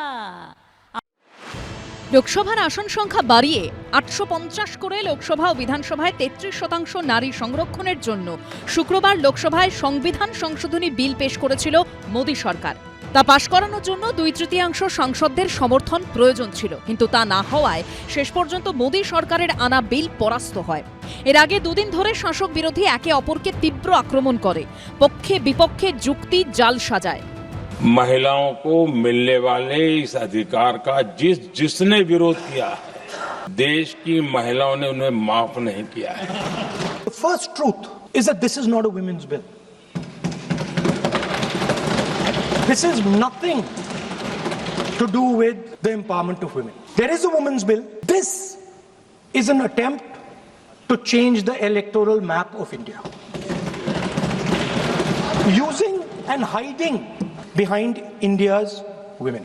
Speaker 3: লোকসভার আসন সংখ্যা বাড়িয়ে 850 করে লোকসভা ও বিধানসভায় 33% নারী সংরক্ষণের জন্য শুক্রবার লোকসভায় সংবিধান সংশোধনী বিল পেশ করেছিল মোদী সরকার। তা পাশ করানোর জন্য 2/3 সাংসদদের সমর্থন প্রয়োজন ছিল, কিন্তু তা না হওয়ায় শেষ পর্যন্ত মোদী সরকারের আনা বিল পরাস্ত হয়। এর আগে দুদিন ধরে শাসক বিরোধী একে অপরকে তীব্র আক্রমণ করে, পক্ষে বিপক্ষে যুক্তি জাল সাজায়।
Speaker 12: महिलाओं को मिलने वाले इस अधिकार का जिसने विरोध किया है, देश की महिलाओं ने उन्हें माफ नहीं किया है।
Speaker 10: The first truth is that this is not a women's bill. This is nothing to do with the empowerment of women. There is a women's bill. This is an attempt to change the electoral map of India. Using and hiding behind India's women.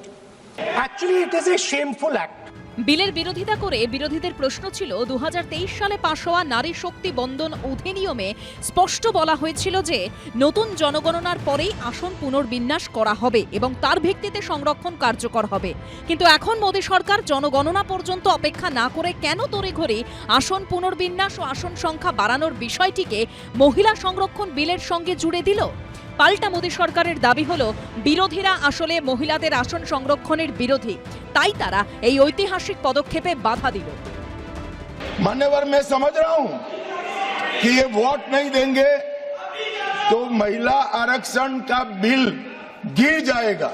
Speaker 10: Actually, it is a shameful act.
Speaker 3: বিলের বিরোধিতা করে বিরোধীদের প্রশ্ন ছিল 2023 সালে পাশ হওয়া নারী শক্তি বন্ধন অধিনিয়মে স্পষ্ট বলা হয়েছিল যে নতুন জনগণনার পরেই আসন পুনর্বিন্যাস করা হবে এবং তার ভিত্তিতে সংরক্ষণ কার্যকর হবে। কিন্তু এখন মোদী সরকার জনগণনা পর্যন্ত অপেক্ষা না করে কেন তড়িঘড়ি আসন পুনর্বিন্যাস ও আসন সংখ্যা বাড়ানোর বিষয়টিকে মহিলা সংরক্ষণ বিলের সঙ্গে জুড়ে দিল? পাল্টা মোদী সরকারের দাবি হলো বিরোধীরা আসলে মহিলাদের আসন সংরক্ষণের বিরোধী, তাই তারা এই ঐতিহাসিক পদক্ষেপে বাধা দিল।
Speaker 12: मान्यवर, मैं समझ रहा हूं कि ये वोट नहीं देंगे तो महिला आरक्षण का बिल गिर जाएगा,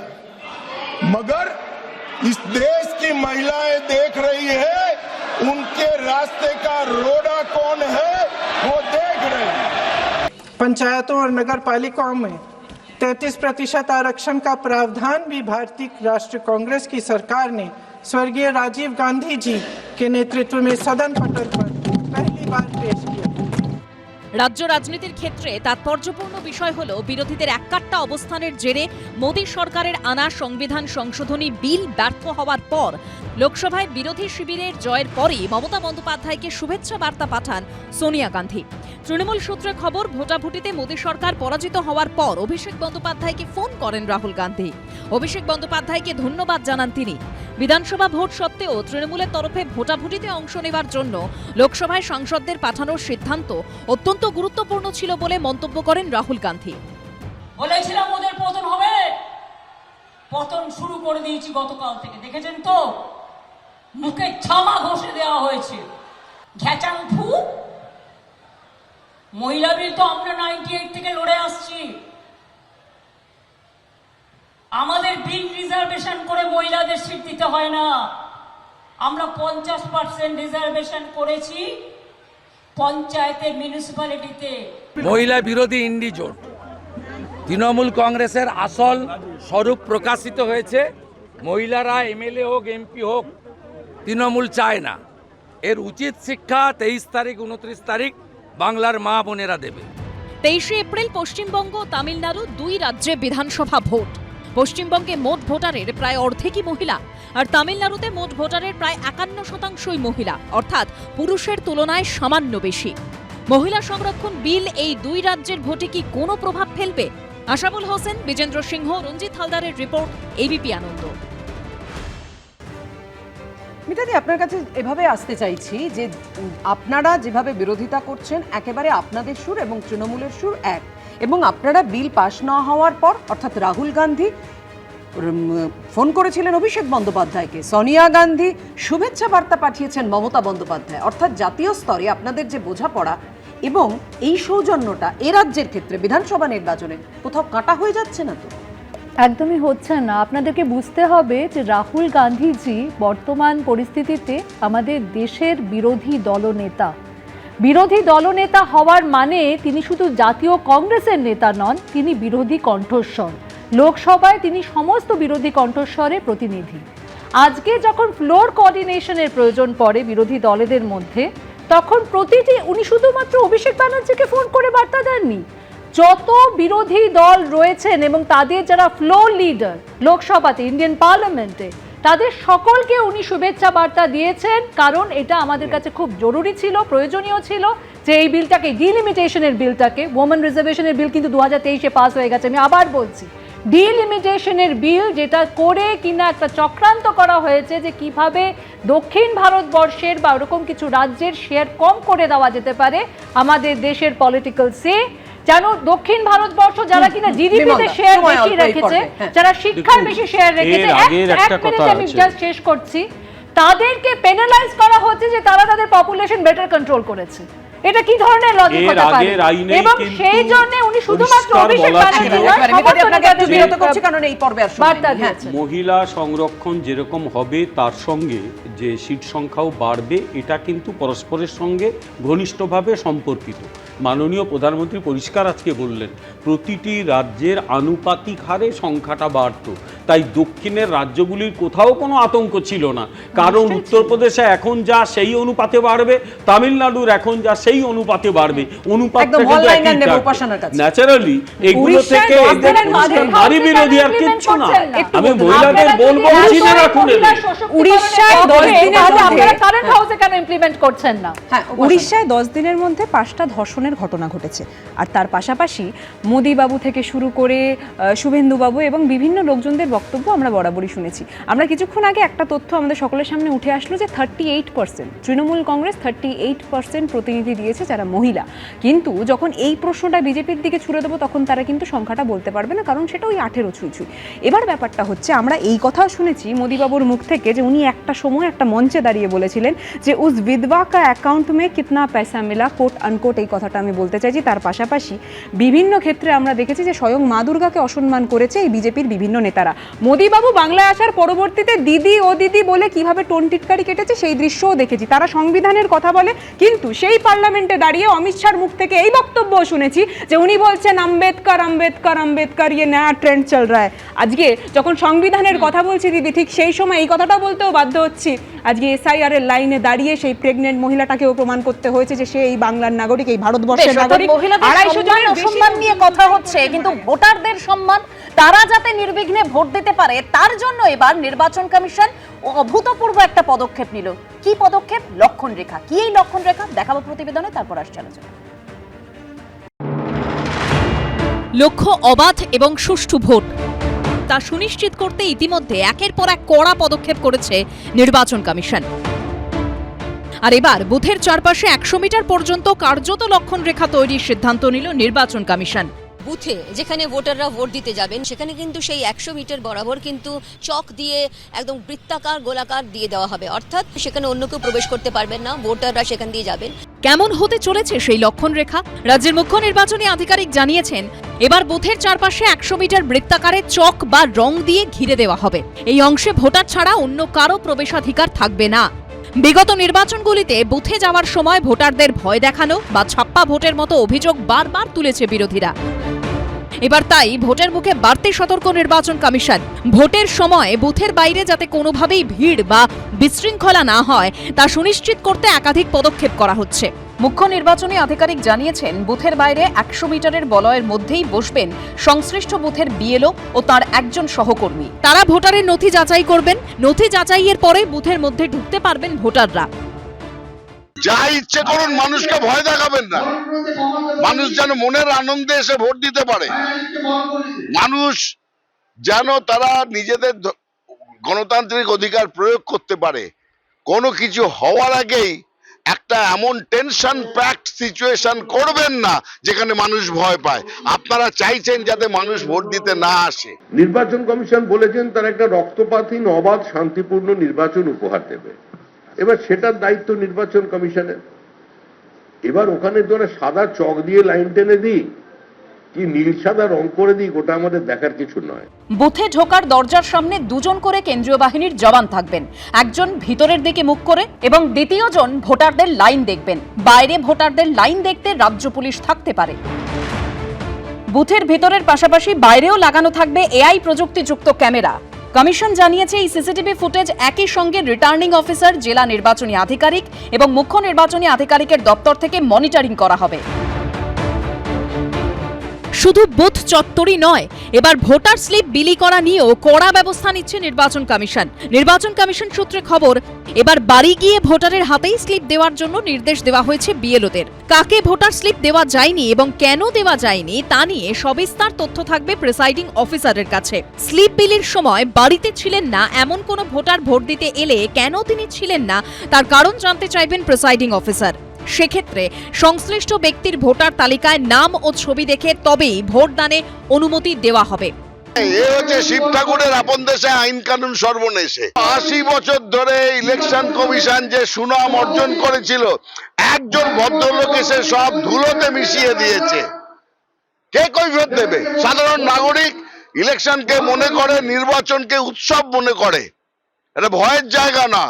Speaker 12: मगर इस देश की महिलाएं देख रही है, उनके रास्ते का रोड़ा कौन है वो देख रहे हैं।
Speaker 10: पंचायतों और नगर पालिकाओं में 33% आरक्षण का प्रावधान भी भारतीय राष्ट्रीय कांग्रेस की सरकार ने स्वर्गीय राजीव गांधी जी के नेतृत्व में सदन पटल पर पहली बार पेश किया।
Speaker 3: রাজ্য রাজনীতির ক্ষেত্রে তাৎপর্যপূর্ণ বিষয় হলো বিরোধীদের এককাট্টা অবস্থানের জেরে মোদী সরকারের আনা সংবিধান সংশোধনী বিল ব্যর্থ হওয়ার পর লোকসভায় বিরোধী শিবিরের জয়ের পরই মমতা বন্দ্যোপাধ্যায়কে শুভেচ্ছা বার্তা পাঠান সোনিয়া গান্ধী। তৃণমূল সূত্রে খবর, ভোটাভুটিতে মোদী সরকার পরাজিত হওয়ার পর অভিষেক বন্দ্যোপাধ্যায়কে ফোন করেন রাহুল গান্ধী। অভিষেক বন্দ্যোপাধ্যায়কে ধন্যবাদ জানান তিনি। বিধানসভা ভোট সত্ত্বেও তৃণমূলের তরফে ভোটাভুটিতে অংশ নেওয়ার জন্য লোকসভায় সাংসদদের পাঠানোর সিদ্ধান্ত অত্যন্ত গুরুত্বপূর্ণ ছিল বলে মন্তব্য করেন রাহুল গান্ধী।
Speaker 11: বলেছিলাম ওদের পতন হবে, পতন শুরু করে দিয়েছি গতকাল থেকে, দেখেছেন তো, মুখে ছামা ঘষে দেওয়া হয়েছে। ঘ্যাচাং ফু, মহিলা বিল তো আমরা 98 থেকে লড়ে আসছি। আমাদের বিল রিজার্ভেশন করে মহিলাদের সিট দিতে হয় না, আমরা 50% রিজার্ভেশন করেছি পঞ্চায়েতে, মিউনিসিপ্যালিটিতে।
Speaker 13: মহিলা বিরোধী ইন্ডি জোট তৃণমূল কংগ্রেসের আসল স্বরূপ প্রকাশিত হয়েছে। মহিলারা এমএলএ হোক, এমপি হোক, তৃণমূল চায় না। এর উচিত শিক্ষা 23 তারিখ 29 তারিখ বাংলার মা বোনেরা দেবে।
Speaker 3: 23 এপ্রিল পশ্চিমবঙ্গ ও তামিলনাড়ু দুই রাজ্যে বিধানসভা ভোট। পশ্চিমবঙ্গে মোট ভোটারের প্রায় অর্ধেকই মহিলা, আর তামিলনাড়ুতে মোট ভোটারের প্রায় 51% মহিলা, অর্থাৎ পুরুষের তুলনায় সামান্য বেশি। মহিলা সংরক্ষণ বিল এই দুই রাজ্যের ভোটে কি কোনো প্রভাব ফেলবে? আশাবুল হোসেন, বিজেন্দ্র সিংহ, রঞ্জিত হালদারের রিপোর্ট, এবিপি আনন্দ।
Speaker 1: মিতাদি, আপনার কাছে এভাবে আসতে চাইছি যে আপনারা যেভাবে বিরোধিতা করছেন একেবারে আপনাদের সুর এবং তৃণমূলের সুর এক, এবং আপনারা বিল পাশ না হওয়ার পর অর্থাৎ রাহুল গান্ধী ফোন করেছিলেন অভিষেক বন্দ্যোপাধ্যায়কে, সোনিয়া গান্ধী শুভেচ্ছা বার্তা পাঠিয়েছেন মমতা বন্দ্যোপাধ্যায়, অর্থাৎ জাতীয় স্তরে আপনাদের যে বোঝাপড়া এবং এই সৌজন্যটা এ রাজ্যের ক্ষেত্রে বিধানসভা নির্বাচনে কোথাও কাটা হয়ে যাচ্ছে না তো?
Speaker 2: একদমই হচ্ছে না। আপনাদেরকে বুঝতে হবে যে রাহুল গান্ধীজি বর্তমান পরিস্থিতিতে আমাদের দেশের বিরোধী দলনেতা। বিরোধী দলনেতা হওয়ার মানে তিনি শুধু জাতীয় কংগ্রেসের নেতা নন, তিনি বিরোধী কণ্ঠস্বর। লোকসভায় তিনি সমস্ত বিরোধী কণ্ঠস্বরের প্রতিনিধি। আজকে যখন ফ্লোর কোঅর্ডিনেশনের প্রয়োজন পড়ে বিরোধী দলেদের মধ্যে, তখন উনি শুধুমাত্র অভিষেক ব্যানার্জিকে ফোন করে বার্তা দেননি, যত বিরোধী দল রয়েছেন এবং তাদের যারা ফ্লোর লিডার লোকসভাতে, ইন্ডিয়ান পার্লামেন্টে, তাদের সকলকে উনি শুভেচ্ছা বার্তা দিয়েছেন। কারণ এটা আমাদের কাছে খুব জরুরি ছিল, প্রয়োজনীয় ছিল যে এই বিলটাকে, ডিলিমিটেশনের বিলটাকে, ওমেন রিজার্ভেশনের বিল কিন্তু 2023-এ পাস হয়ে গেছে, আমি আবার বলছি, ডিলিমিটেশনের বিল যেটা করে কিনা একটা চক্রান্ত করা হয়েছে যে কিভাবে দক্ষিণ ভারতবর্ষের বা ওরকম কিছু রাজ্যের শেয়ার কম করে দেওয়া যেতে পারে আমাদের দেশের পলিটিক্যাল সে, যেন দক্ষিণ ভারতবর্ষ যারা কিনা জিডিপিতে শেয়ার বেশি রেখেছে, যারা শিক্ষার বেশি শেয়ার রেখেছে, এক মিনিট আমি জাস্ট শেষ করছি, তাদেরকে পেনালাইজ করা হচ্ছে যে তারা তাদের পপুলেশন বেটার কন্ট্রোল করেছে। এটা কি ধরনের লজিক হতে পারে? এবং সেই জন্য উনি শুধুমাত্র অভিষেক ব্যানার্জি বিরত করছে, কারণ এই পর্বে আর বার্তা দিয়েছে
Speaker 5: মহিলা সংরক্ষণ যেরকম হবে তার সঙ্গে যে সিট সংখ্যাও বাড়বে, এটা কিন্তু পরস্পরের সঙ্গে ঘনিষ্ঠভাবে সম্পর্কিত। মাননীয় প্রধানমন্ত্রী পরিষ্কার আজকে বললেন প্রতিটি রাজ্যের আনুপাতিক হারে সংখ্যাটা বাড়ত, তাই দক্ষিণের রাজ্যগুলির কোথাও কোনো আতঙ্ক ছিল না, কারণ উত্তরপ্রদেশে এখন যা সেই অনুপাতে বাড়বে, তামিলনাড়ুর এখন যা সেই অনুপাতে বাড়বে, অনুপাতটা ন্যাচারালি এগুলো থেকে নারী বিরোধী আর কিচ্ছু না। আমি মহিলাদের বলবো চিনে রাখুন,
Speaker 4: উড়িষ্যায় 10 দিনের
Speaker 2: আপনারা কারেন্ট হাউসে কেন ইমপ্লিমেন্ট করছেন না?
Speaker 4: উড়িষ্যায় 10 দিনের মধ্যে 5টা ধর্ষণের ঘটনা ঘটেছে, আর তার পাশাপাশি মোদি বাবু থেকে শুরু করে শুভেন্দু বাবু এবং বিভিন্ন লোকজনদের বক্তব্য আমরা বরাবরই শুনেছি। আমরা কিছুক্ষণ আগে একটা তথ্য আমাদের সকলের সামনে উঠে আসলো যে 38% তৃণমূল কংগ্রেস 38% প্রতিনিধি দিয়েছে যারা মহিলা, কিন্তু যখন এই প্রশ্নটা বিজেপির দিকে ছুড়ে দেবো তখন তারা কিন্তু সংখ্যাটা বলতে পারবে না, কারণ সেটা ওই 18 ছুঁই। এবার ব্যাপারটা হচ্ছে, আমরা এই কথাও শুনেছি মোদিবাবুর মুখ থেকে যে উনি একটা সময় একটা মঞ্চে দাঁড়িয়ে বলেছিলেন যে উস বিধবা কা অ্যাকাউন্ট মে কিতনা পয়সা মিলা, কোট আনকোট, এই কথাটা আমি বলতে চাইছি। তার পাশাপাশি বিভিন্ন ক্ষেত্রে আমরা দেখেছি যে স্বয়ং মা দুর্গাকে অসম্মান করেছে এই বিজেপির বিভিন্ন নেতারা। মোদিবাবু বাংলায় আসার পরবর্তীতে দিদি ও দিদি বলে কিভাবে টোন টিটকারি কেটেছে সেই দৃশ্যও দেখেছি। তারা সংবিধানের কথা বলে, কিন্তু সেই পার্লামেন্টে দাঁড়িয়ে অমিত শাহর মুখ থেকে এই বক্তব্য শুনেছি যে উনি বলছেন আম্বেদকর আম্বেদকর আম্বেদকর, ইয়ে নয়া ট্রেন্ড চল রা হ্যায়। আজকে যখন সংবিধানের কথা বলছি দিদি, ঠিক সেই সময় এই কথাটাও বলতেও বাধ্য হচ্ছি। আজকে এসআইআর এর লাইনে দাঁড়িয়ে সেই প্রেগনেন্ট মহিলাটাকেও প্রমাণ করতে হয়েছে যে সে এই বাংলার নাগরিক, এই ভারতবর্ষের নাগরিক।
Speaker 3: 250 জনের সম্মান নিয়ে কথা হচ্ছে, কিন্তু ভোটারদের সম্মান, তারা যাতে নির্বিঘ্নে ভোট দিতে পারে তার জন্য এবার নির্বাচন কমিশন অভূতপূর্ব একটা পদক্ষেপ নিল। কি পদক্ষেপ? লক্ষণ রেখা। কি এই লক্ষণ রেখা দেখাবো প্রতিবেদনে, তারপর আসছে আলোচনা। লক্ষ্য অবাধ এবং সুষ্ঠু ভোট, তা সুনিশ্চিত করতে ইতিমধ্যে একের পর এক কড়া পদক্ষেপ করেছে নির্বাচন কমিশন। আর এবার বুথের চারপাশে 100 মিটার পর্যন্ত কার্যত লক্ষণ রেখা তৈরির সিদ্ধান্ত নিল নির্বাচন কমিশন।
Speaker 14: বুথে যেখানে ভোটাররা ভোট দিতে যাবেন সেখানে কিন্তু সেই 100 মিটার বরাবর কিন্তু চক দিয়ে একদম বৃত্তাকার গোলাকার দিয়ে দেওয়া হবে, অর্থাৎ সেখানে অন্য কেউ প্রবেশ করতে পারবেন না, ভোটাররা সেখান দিয়ে যাবেন।
Speaker 3: কেমন হতে চলেছে সেই লক্ষণ রেখা? রাজ্যের মুখ্য নির্বাচনী আধিকারিক জানিয়েছেন এবার বুথের চারপাশে 100 মিটার বৃত্তাকারে চক বা রং দিয়ে ঘিরে দেওয়া হবে। এই অংশে ভোটার ছাড়া অন্য কারো প্রবেশাধিকার থাকবে না। বিগত নির্বাচনগুলিতে বুথে যাওয়ার সময় ভোটারদের ভয় দেখানো বা ছাপ্পা ভোটের মতো অভিযোগ বারবার তুলেছে বিরোধীরা। এবার তাই ভোটের মুখে বাড়তি সতর্ক নির্বাচন কমিশন। ভোটের সময় বুথের বাইরে যাতে কোনোভাবেই ভিড় বা বিশৃঙ্খলা না হয় তা সুনিশ্চিত করতে একাধিক পদক্ষেপ করা হচ্ছে। মুখ্য নির্বাচনী আধিকারিক জানিয়েছেন, বুথের বাইরে 100 মিটারের বলয়ের মধ্যেই বসবেন সংশ্লিষ্ট বুথের বিএলও ও তার একজন সহকর্মী। তারা ভোটারের নথি যাচাই করবেন। নথি যাচাইয়ের পরে বুথের মধ্যে ঢুকতে পারবেন ভোটাররা।
Speaker 8: যা ইচ্ছে করুন, মানুষকে ভয় দেখাবেন না। মানুষ যেন মনের আনন্দে এসে ভোট দিতে পারে, মানুষ যেন তারা নিজেদের গণতান্ত্রিক অধিকার প্রয়োগ করতে পারে। কোনো কিছু হওয়ার আগেই একটা এমন টেনশন প্যাকড সিচুয়েশন করবেন না যেখানে মানুষ ভয় পায়। আপনারা চাইছেন যাতে মানুষ ভোট দিতে না আসে।
Speaker 15: নির্বাচন কমিশন বলেছেন তারা একটা রক্তপাতহীন, অবাধ, শান্তিপূর্ণ নির্বাচন উপহার দেবে। এবার সেটার দায়িত্ব নির্বাচন কমিশনের। এবার ওখানে ধরে সাদা চক দিয়ে লাইন টেনে দিই কি নীল সাদা রং করে দিই, ওটা আমাদের দেখার কিছু নয়।
Speaker 3: বুথে ঢোকার দরজার সামনে 2 জন করে কেন্দ্রীয় বাহিনীর জওয়ান থাকবেন। একজন ভিতরের দিকে মুখ করে এবং দ্বিতীয় জন ভোটারদের লাইন দেখবেন। বাইরে ভোটারদের লাইন দেখতে রাজ্য পুলিশ থাকতে পারে। বুথের ভিতরের পাশাপাশি বাইরেও লাগানো থাকবে এআই প্রযুক্তিযুক্ত ক্যামেরা। কমিশন জানিয়েছে, এই সিসিটিভি ফুটেজ একই সঙ্গে রিটার্নিং অফিসার, জেলা নির্বাচনী আধিকারিক এবং মুখ্য নির্বাচনী আধিকারিকের দপ্তর থেকে মনিটরিং করা হবে। শুধু বুথ চত্বরই নয়, এবার ভোটার স্লিপ বিলি করা নিয়েও কড়া ব্যবস্থা নিচ্ছে নির্বাচন কমিশন। নির্বাচন কমিশন সূত্রে খবর, এবার বাড়ি গিয়ে ভোটারের হাতেই স্লিপ দেওয়ার জন্য নির্দেশ দেওয়া হয়েছে বিএলওদের। কাকে ভোটার স্লিপ দেওয়া যায়নি এবং কেন দেওয়া যায়নি তা নিয়ে সবিস্তার তথ্য থাকবে প্রিসাইডিং অফিসারের কাছে। স্লিপ বিলির সময় বাড়িতে ছিলেন না এমন কোনো ভোটার ভোট দিতে এলে কেন তিনি ছিলেন না তার কারণ জানতে চাইবেন প্রিসাইডিং অফিসার। সেক্ষেত্রে সংশ্লিষ্ট ব্যক্তির ভোটার তালিকায় নাম ও ছবি দেখে তবেই ভোটদানে অনুমতি দেওয়া হবে।
Speaker 8: এ হচ্ছে শিব ঠাকুরের আপন দেশে আইন কানুন সর্বনেশে। 80 বছর ধরে ইলেকশন কমিশন যে সুনাম অর্জন করেছিল, একজন ভদ্রলোক এসে সব ধুলোতে মিশিয়ে দিয়েছে। কে কৈফিয়ত দেবে? সাধারণ নাগরিক ইলেকশনকে মনে করে, নির্বাচনকে উৎসব মনে করে। এটা ভয়ের জায়গা না,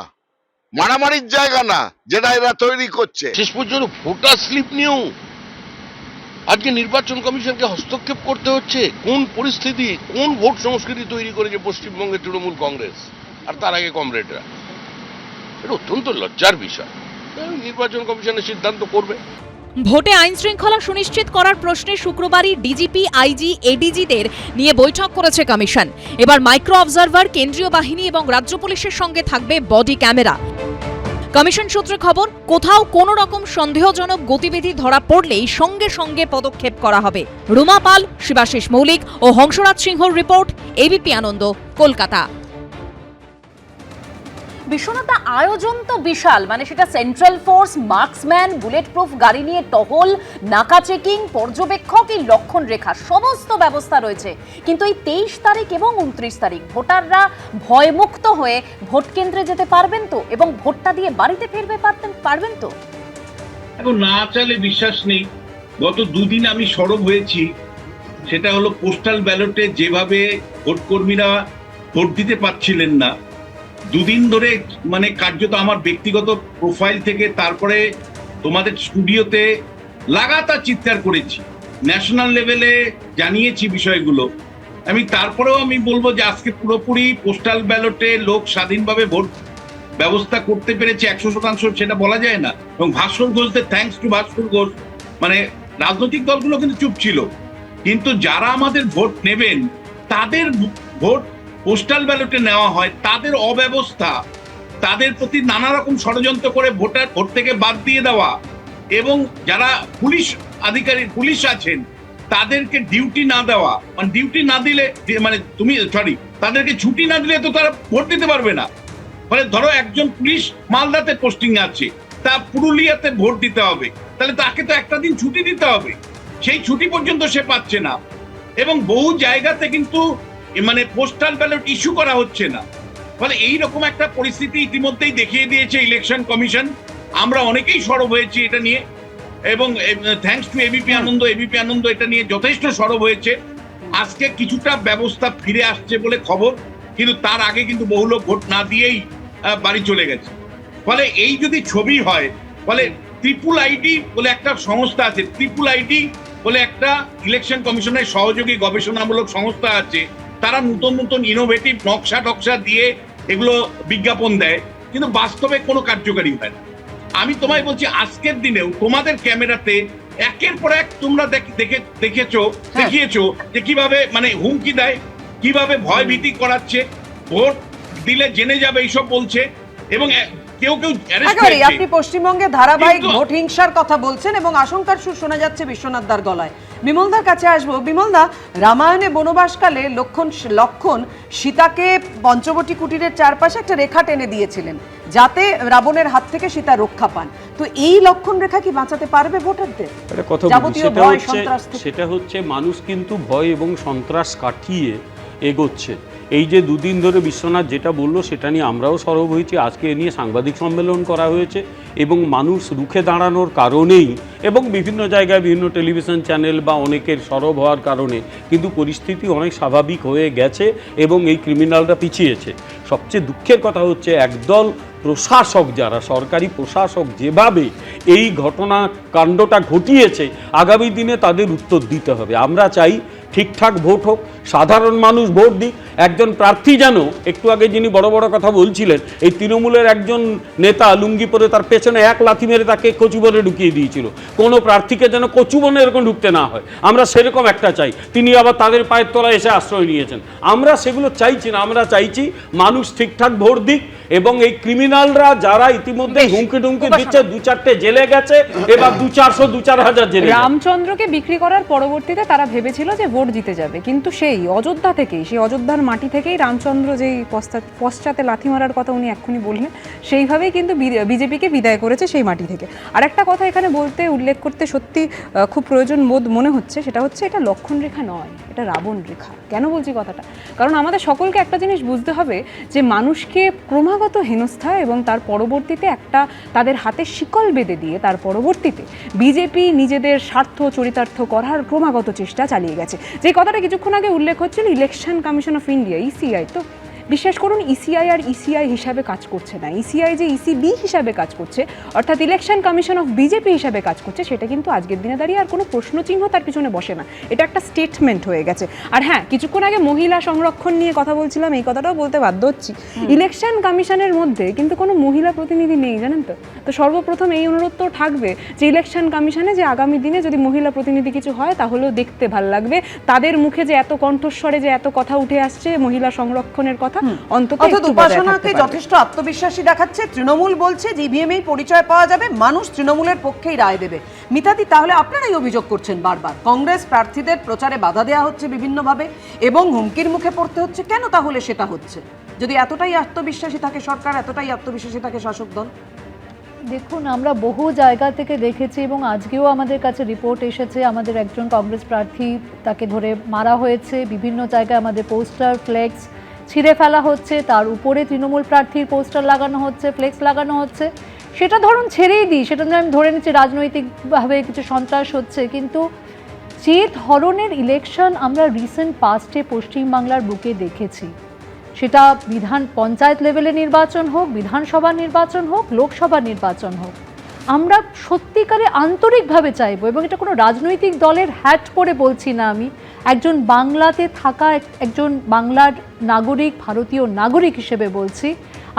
Speaker 8: মারামারির জায়গা না, যেটা এরা তৈরি করছে।
Speaker 15: শেষ পর্যন্ত ভোটার স্লিপ নিয়েও আজকে নির্বাচন কমিশনকে হস্তক্ষেপ করতে হচ্ছে। কোন পরিস্থিতি, কোন ভোট সংস্কৃতি তৈরি করেছে পশ্চিমবঙ্গের তৃণমূল কংগ্রেস আর তার আগে কমরেডরা? এটা অত্যন্ত লজ্জার বিষয়। নির্বাচন কমিশনের সিদ্ধান্ত করবে।
Speaker 3: ভোটে আইন শৃঙ্খলা সুনিশ্চিত করার প্রশ্নে শুক্রবারই ডিজিপি, আইজি, এডিজিদের নিয়ে বৈঠক করেছে কমিশন। এবার মাইক্রো অবজারভার, কেন্দ্রীয় বাহিনী এবং রাজ্য পুলিশের সঙ্গে থাকবে বডি ক্যামেরা। কমিশন সূত্রে খবর, কোথাও কোনো রকম সন্দেহজনক গতিবিধি ধরা পড়লেই সঙ্গে সঙ্গে পদক্ষেপ করা হবে। রুমা পাল, শিবাশিস মৌলিক ও হংসরাজ সিংহর রিপোর্ট, এবিপি আনন্দ, কলকাতা। বিশ্বনাথ, আয়োজন তো বিশাল, মানে সেটা central force, marksman, bullet proof গাড়ি নিয়ে টহল, নাকা চেকিং, পর্যবেক্ষক, এই লক্ষণ রেখা, সমস্ত ব্যবস্থা রয়েছে। কিন্তু এই 23 তারিখ এবং 29 তারিখ ভোটাররা ভয়মুক্ত হয়ে ভোট কেন্দ্রে যেতে পারবেন তো, এবং ভোটটা দিয়ে বাড়িতে ফিরবে পারবেন তো?
Speaker 7: এখন না চাইলে বিশ্বাস নেই। গত 2 দিন আমি সরব হয়েছি, সেটা হলো পোস্টাল ব্যালটে যেভাবে ভোটকর্মীরা ভোট দিতে পারছিলেন না। 2 দিন ধরে মানে কার্যত আমার ব্যক্তিগত প্রোফাইল থেকে তারপরে তোমাদের স্টুডিওতে লাগাতার চিৎকার করেছি, ন্যাশনাল লেভেলে জানিয়েছি বিষয়গুলো। তারপরেও আমি বলবো যে আজকে পুরোপুরি পোস্টাল ব্যালটে লোক স্বাধীনভাবে ভোট ব্যবস্থা করতে পেরেছে 100%, সেটা বলা যায় না। এবং ভাস্কর ঘোষদের থ্যাঙ্কস টু ভাস্কর ঘোষ, মানে রাজনৈতিক দলগুলো কিন্তু চুপ ছিল, কিন্তু যারা আমাদের ভোট নেবেন তাদের ভোট পোস্টাল ব্যালটে নেওয়া হয়, তাদের অব্যবস্থা, তাদের প্রতি নানা রকম ষড়যন্ত্র করে ভোট থেকে বাদ দিয়ে দেওয়া, এবং যারা পুলিশ আধিকারিক পুলিশ আছেন তাদেরকে ডিউটি না দেওয়া, মানে ডিউটি না দিলে তাদেরকে ছুটি না দিলে তো তারা ভোট দিতে পারবে না। মানে ধরো একজন পুলিশ মালদাতে পোস্টিং আছে, তা পুরুলিয়াতে ভোট দিতে হবে, তাহলে তাকে তো একটা দিন ছুটি দিতে হবে, সেই ছুটি পর্যন্ত সে পাচ্ছে না। এবং বহু জায়গাতে কিন্তু মানে পোস্টাল ব্যালট ইস্যু করা হচ্ছে না। ফলে এইরকম একটা পরিস্থিতি ইতিমধ্যেই দেখিয়ে দিয়েছে ইলেকশন কমিশন। আমরা অনেকেই সরব হয়েছি এটা নিয়ে, এবং থ্যাঙ্কস টু এবিপি আনন্দ এটা নিয়ে যথেষ্ট সরব হয়েছে। আজকে কিছুটা ব্যবস্থা ফিরে আসছে বলে খবর, কিন্তু তার আগে কিন্তু বহু লোক ভোট না দিয়েই বাড়ি চলে গেছে। ফলে এই যদি ছবি হয়, ফলে ট্রিপল আইডি বলে একটা সংস্থা আছে, ট্রিপল আইডি বলে একটা ইলেকশন কমিশনের সহযোগী গবেষণামূলক সংস্থা আছে, তারা নতুন ইনোভেটিভ নকশা দিয়ে এগুলো বিজ্ঞাপন দেয়, কিন্তু বাস্তবে কোনো কার্যকারী হয় না। আমি তোমায় বলছি আজকের দিনেও তোমাদের ক্যামেরাতে একের পর এক তোমরা দেখিয়েছো যে কিভাবে মানে হুমকি দেয়, কিভাবে ভয় ভীতি করাচ্ছে, ভোট দিলে জেনে যাবে এইসব বলছে, এবং কেউ কেউ
Speaker 1: একেবারে আপনি পশ্চিমবঙ্গে ধারাবাহিক ভোট হিংসার কথা বলছেন এবং আশঙ্কার সুর শোনা যাচ্ছে বিশ্বনাথ দার গলায়। বিমলদার কাছে আসবো। বিমলদা, রামায়ণে বনবাসকালে লক্ষণ সীতাকে পঞ্চবটী কুটিরের চারপাশে একটা রেখা টেনে দিয়েছিলেন যাতে রাবণের হাত থেকে সীতা রক্ষা পান। তো এই লক্ষণ রেখা কি বাঁচাতে পারবে ভোটারদের?
Speaker 5: সেটা হচ্ছে মানুষ কিন্তু ভয় এবং সন্ত্রাস কাটিয়ে এগোচ্ছে। এই যে দুদিন ধরে বিশ্বনাথ যেটা বললো সেটা নিয়ে আমরাও সরব হয়েছি, আজকে এ নিয়ে সাংবাদিক সম্মেলন করা হয়েছে এবং মানুষ রুখে দাঁড়ানোর কারণেই এবং বিভিন্ন জায়গায় বিভিন্ন টেলিভিশন চ্যানেল বা অনেকের সরব হওয়ার কারণে কিন্তু পরিস্থিতি অনেক স্বাভাবিক হয়ে গেছে এবং এই ক্রিমিনালরা পিছিয়েছে। সবচেয়ে দুঃখের কথা হচ্ছে একদল প্রশাসক, যারা সরকারি প্রশাসক যেভাবে এই ঘটনা কাণ্ডটা ঘটিয়েছে, আগামী দিনে তাদের উত্তর দিতে হবে। আমরা চাই ঠিকঠাক ভোট হোক, সাধারণ মানুষ ভোট দিক। একজন প্রার্থী যেন, একটু আগে যিনি বড় বড় কথা বলছিলেন, এই তৃণমূলের একজন নেতা লুঙ্গি পরে তার পেছনে এক লাথি মেরে তাকে কচুবনে ঢুকিয়ে দিয়েছিল, কোনো প্রার্থীকে যেন কচুবনে এরকম ঢুকতে না হয়। আমরা সেরকম একটা চাই। তিনি আবার তাদের পায়ের তলায় এসে আশ্রয় নিয়েছেন। আমরা সেগুলো চাইছি না, আমরা চাইছি মানুষ ঠিকঠাক ভোট দিক এবং এই ক্রিমিনালরা যারা ইতিমধ্যে হুমকি টুমকি দিচ্ছে, 2-4টে জেলে গেছে, এবার 200-400 জেলে।
Speaker 4: রামচন্দ্রকে বিক্রি করার পরবর্তীতে তারা ভেবেছিল যে ভোট জিতে যাবে, কিন্তু সেই অযোধ্যা থেকেই, সেই অযোধ্যার মাটি থেকেই রামচন্দ্র যেই পশ্চাতে লাথি মারার কথা উনি এক্ষুনি বললেন, সেইভাবেই কিন্তু বিজেপিকে বিদায় করেছে সেই মাটি থেকে। আর একটা কথা এখানে উল্লেখ করতে সত্যি খুব প্রয়োজন বোধ মনে হচ্ছে, সেটা হচ্ছে এটা লক্ষণ রেখা নয়, এটা রাবণ রেখা। কেন বলছি কথাটা? কারণ আমাদের সকলকে একটা জিনিস বুঝতে হবে যে মানুষকে ক্রমাগত হেনস্থা এবং তার পরবর্তীতে একটা তাদের হাতে শিকল বেঁধে দিয়ে তার পরবর্তীতে বিজেপি নিজেদের স্বার্থ চরিতার্থ করার ক্রমাগত চেষ্টা চালিয়ে গেছে। যে কথাটা কিছুক্ষণ আগে উল্লেখ হচ্ছিল, election commission of India, ECI, তো বিশ্বাস করুন ইসিআই আর ইসিআই হিসাবে কাজ করছে না। ইসিআই যে ইসিবি হিসাবে কাজ করছে, অর্থাৎ ইলেকশন কমিশন অফ বিজেপি হিসাবে কাজ করছে, সেটা কিন্তু আজকের দিনে দাঁড়িয়ে আর কোনো প্রশ্নচিহ্ন তার পিছনে বসে না। এটা একটা স্টেটমেন্ট হয়ে গেছে। আর হ্যাঁ, কিছুক্ষণ আগে মহিলা সংরক্ষণ নিয়ে কথা বলছিলাম, এই কথাটাও বলতে বাধ্য হচ্ছি। ইলেকশন কমিশনের মধ্যে কিন্তু কোনো মহিলা প্রতিনিধি নেই, জানেন তো। তো সর্বপ্রথম এই অনুরোধ তো থাকবে যে ইলেকশন কমিশনে যে আগামী দিনে যদি মহিলা প্রতিনিধি কিছু হয় তাহলেও দেখতে ভাল লাগবে। তাদের মুখে যে এত কণ্ঠস্বরে যে এত কথা উঠে আসছে মহিলা সংরক্ষণের কথা,
Speaker 1: অন্তত উপাসনাকে যথেষ্ট আত্মবিশ্বাসী দেখাচ্ছে। তৃণমূল বলছে যে ইভিএমেই পরিচয় পাওয়া যাবে, মানুষ তৃণমূলের পক্ষেই রায় দেবে। মিতাদি, তাহলে আপনারাই অভিযোগ করছেন বারবার কংগ্রেস প্রার্থীদের প্রচারে বাধা দেওয়া হচ্ছে বিভিন্নভাবে এবং হুমকির মুখে পড়তে হচ্ছে। কেন তাহলে সেটা হচ্ছে? যদি এতটাই আত্মবিশ্বাসী থাকে সরকার, এতটাই আত্মবিশ্বাসী থাকে শাসক দল?
Speaker 2: দেখুন, আমরা বহু জায়গা থেকে দেখেছি এবং আজকেও আমাদের কাছে রিপোর্ট এসেছে, আমাদের একজন কংগ্রেস প্রার্থী তাকে ধরে মারা হয়েছে। বিভিন্ন জায়গায় আমাদের পোস্টার ফ্লেক্স ছিঁড়ে ফেলা হচ্ছে, তার উপরে তৃণমূল প্রার্থীর পোস্টার লাগানো হচ্ছে, ফ্লেক্স লাগানো হচ্ছে। সেটা ধরুন ছেড়েই দিই, সেটা আমি ধরে নিচ্ছি রাজনৈতিকভাবে কিছু সন্ত্রাস হচ্ছে, কিন্তু যে ধরনের ইলেকশন আমরা রিসেন্ট পাস্টে পশ্চিমবাংলার বুকে দেখেছি, সেটা পঞ্চায়েত লেভেলে নির্বাচন হোক, বিধানসভা নির্বাচন হোক, লোকসভা নির্বাচন হোক, আমরা সত্যিকারে আন্তরিকভাবে চাইবো, এবং এটা কোনো রাজনৈতিক দলের হ্যাট পরে বলছি না, আমি একজন বাংলাতে থাকা একজন বাংলার নাগরিক, ভারতীয় নাগরিক হিসেবে বলছি,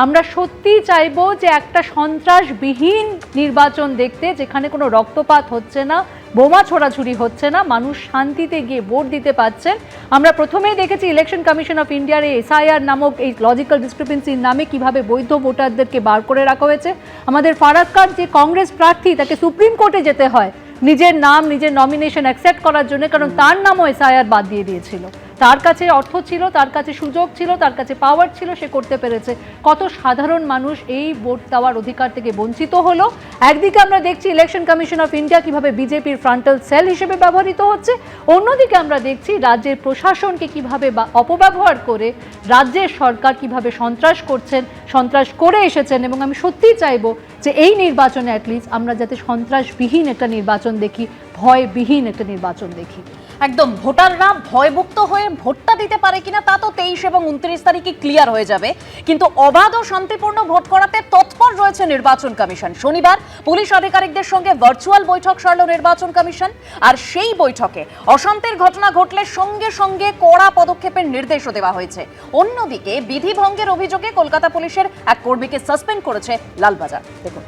Speaker 2: আমরা সত্যিই চাইবো যে একটা সন্ত্রাসবিহীন নির্বাচন দেখতে, যেখানে কোনো রক্তপাত হচ্ছে না, বোমা ছোড়াছুড়ি হচ্ছে না, মানুষ শান্তিতে গিয়ে ভোট দিতে পারছেন। আমরা প্রথমেই দেখেছি ইলেকশন কমিশন অফ ইন্ডিয়ার এই এসআইআর নামক এই লজিক্যাল ডিসক্রিপেন্সির নামে কিভাবে বৈধ ভোটারদেরকে বার করে রাখা হয়েছে। আমাদের ফারাক্কার যে কংগ্রেস প্রার্থী, তাকে সুপ্রিম কোর্টে যেতে হয় নিজের নাম, নিজের নমিনেশন অ্যাকসেপ্ট করার জন্য, কারণ তার নামও এসআইআর বাদ দিয়ে দিয়েছিল। তার কাছে অর্থ ছিল, তার কাছে সুযোগ ছিল, তার কাছে পাওয়ার ছিল, সে করতে পেরেছে। কত সাধারণ মানুষ এই ভোট দেওয়ার অধিকার থেকে বঞ্চিত হলো। একদিকে আমরা দেখছি ইলেকশন কমিশন অফ ইন্ডিয়া কিভাবে বিজেপির ফ্রন্টাল সেল হিসেবে ব্যবহৃত হচ্ছে, অন্যদিকে আমরা দেখছি রাজ্যের প্রশাসনকে কিভাবে অপব্যবহার করে রাজ্যের সরকার কিভাবে সন্ত্রাস করছেন, সন্ত্রাস করে এসেছেন। এবং আমি সত্যিই চাইবো যে এই নির্বাচনে অ্যাটলিস্ট আমরা যাতে সন্ত্রাসবিহীন একটা নির্বাচন দেখি, ভয়বিহীন একটা নির্বাচন দেখি।
Speaker 3: একদম, ভোটাররা ভয়মুক্ত হয়ে ভোটটা দিতে পারে কিনা তা তো 23 এবং 29 তারিখে ক্লিয়ার হয়ে যাবে, কিন্তু অবাধ ও শান্তিপূর্ণ ভোট করাতে তৎপর রয়েছে নির্বাচন কমিশন। শনিবার পুলিশ আধিকারিকদের সঙ্গে ভার্চুয়াল বৈঠক সারল নির্বাচন কমিশন, আর সেই বৈঠকে অশান্তির ঘটনা ঘটলে সঙ্গে সঙ্গে কড়া পদক্ষেপের নির্দেশও দেওয়া হয়েছে। অন্যদিকে বিধি ভঙ্গের অভিযোগে কলকাতা পুলিশের এক কর্মীকে সাসপেন্ড করেছে লালবাজার। দেখুন।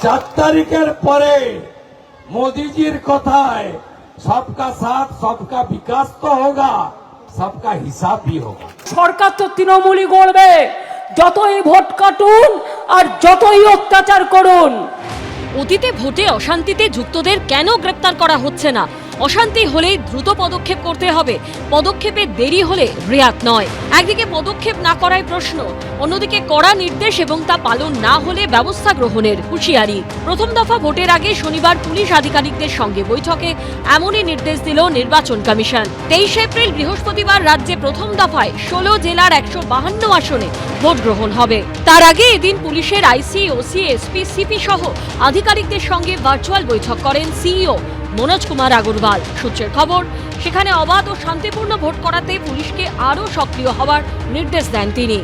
Speaker 13: 4 তারিখের পরে মোদিজির কথায় সবকা সাথ সবকা বিকাশ তো হোগা, সবকা হিসাব भी होगा।
Speaker 11: সরকার তো তৃণমূলই গড়বে, যতই ভোট কাটুন আর যতই অত্যাচার করুন।
Speaker 14: অতীতে ভোটে অশান্তিতে যুক্তদের কেন গ্রেপ্তার করা হচ্ছে না? অশান্তি হলেই দ্রুত পদক্ষেপ করতে হবে, পদক্ষেপে দেরি হলে রেয়াত নয়। একদিকে পদক্ষেপ না করায় প্রশ্ন, অন্যদিকে কড়া নির্দেশ এবং তা পালন না হলে ব্যবস্থা গ্রহণের হুঁশিয়ারি। প্রথম দফা ভোটের আগে শনিবার পুলিশ আধিকারিকদের সঙ্গে বৈঠকে এমনই নির্দেশ দিল নির্বাচন কমিশন। 23 এপ্রিল বৃহস্পতিবার রাজ্যে প্রথম দফায় 16 জেলার 152 আসনে ভোট গ্রহণ হবে। তার আগে এদিন পুলিশের আইসি, ওসি, এসপি, সিপি সহ আধিকারিকদের সঙ্গে ভার্চুয়াল বৈঠক করেন সিইও মনোজ কুমার আগরওয়াল। সূত্রের খবর, সেখানে অবাধ ও শান্তিপূর্ণ ভোট করাতে পুলিশকে আরও সক্রিয় হওয়ার নির্দেশ দেন তিনি।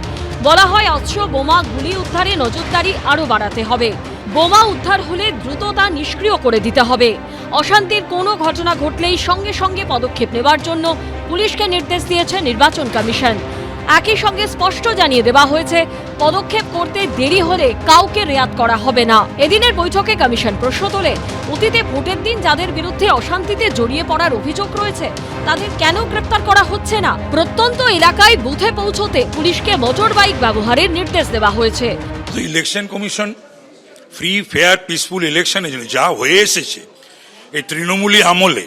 Speaker 14: বলা হয়, অস্ত্র, বোমা, গুলি উদ্ধারে নজরদারি আরও বাড়াতে হবে। বোমা উদ্ধার হলে দ্রুত তা নিষ্ক্রিয় করে দিতে হবে। অশান্তির কোনো ঘটনা ঘটলেই সঙ্গে সঙ্গে পদক্ষেপ নেবার জন্য পুলিশকে নির্দেশ দিয়েছে নির্বাচন কমিশন। একই সঙ্গে স্পষ্ট জানিয়ে দেওয়া হয়েছে, পদক্ষেপ করতে দেরি হলে কাউকে রেয়াত করা হবে না। এদিনের বৈঠকে কমিশন প্রশ্ন তোলে, অতীতে ভোটের দিন যাদের বিরুদ্ধে অশান্তিতে জড়িয়ে পড়ার অভিযোগ রয়েছে তাদের কেন গ্রেপ্তার করা হচ্ছে না? প্রত্যন্ত এলাকায় বুথে পৌঁছতে পুলিশকে মোটর বাইক ব্যবহারের নির্দেশ দেওয়া হয়েছে।
Speaker 16: Election commission free, fair, peaceful ইলেকশনের জন্য যা হয়ে এসেছে এই তৃণমূলী আমলে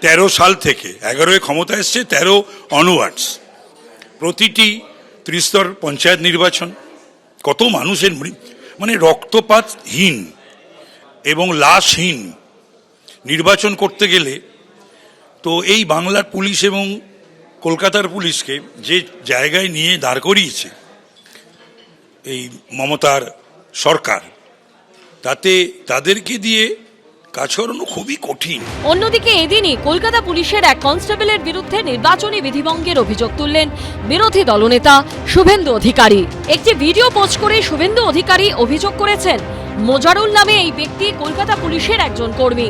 Speaker 16: 13 সাল থেকে 11 ক্ষমতা এসছে, 13 অনওয়ার্ডস, প্রতিটি ত্রিস্তর পঞ্চায়েত নির্বাচন, কত মানুষের মানে রক্তপাতহীন এবং লাশহীন নির্বাচন করতে গেলে তো এই বাংলার পুলিশ এবং কলকাতার পুলিশকে যে জায়গায় নিয়ে দাঁড় করিয়েছে এই মমতার সরকার, তাতে তাদেরকে দিয়ে কাজ করানো খুবই কঠিন।
Speaker 14: অন্যদিকে এদিনই কলকাতা পুলিশের এক কনস্টেবলের বিরুদ্ধে নির্বাচনী বিধিভঙ্গের অভিযোগ তুললেন বিরোধী দলনেতা শুভেন্দু অধিকারী। একটি ভিডিও পোস্ট করে শুভেন্দু অধিকারী অভিযোগ করেছেন, মোজারুল নামে এই ব্যক্তি কলকাতা পুলিশের একজন কর্মী।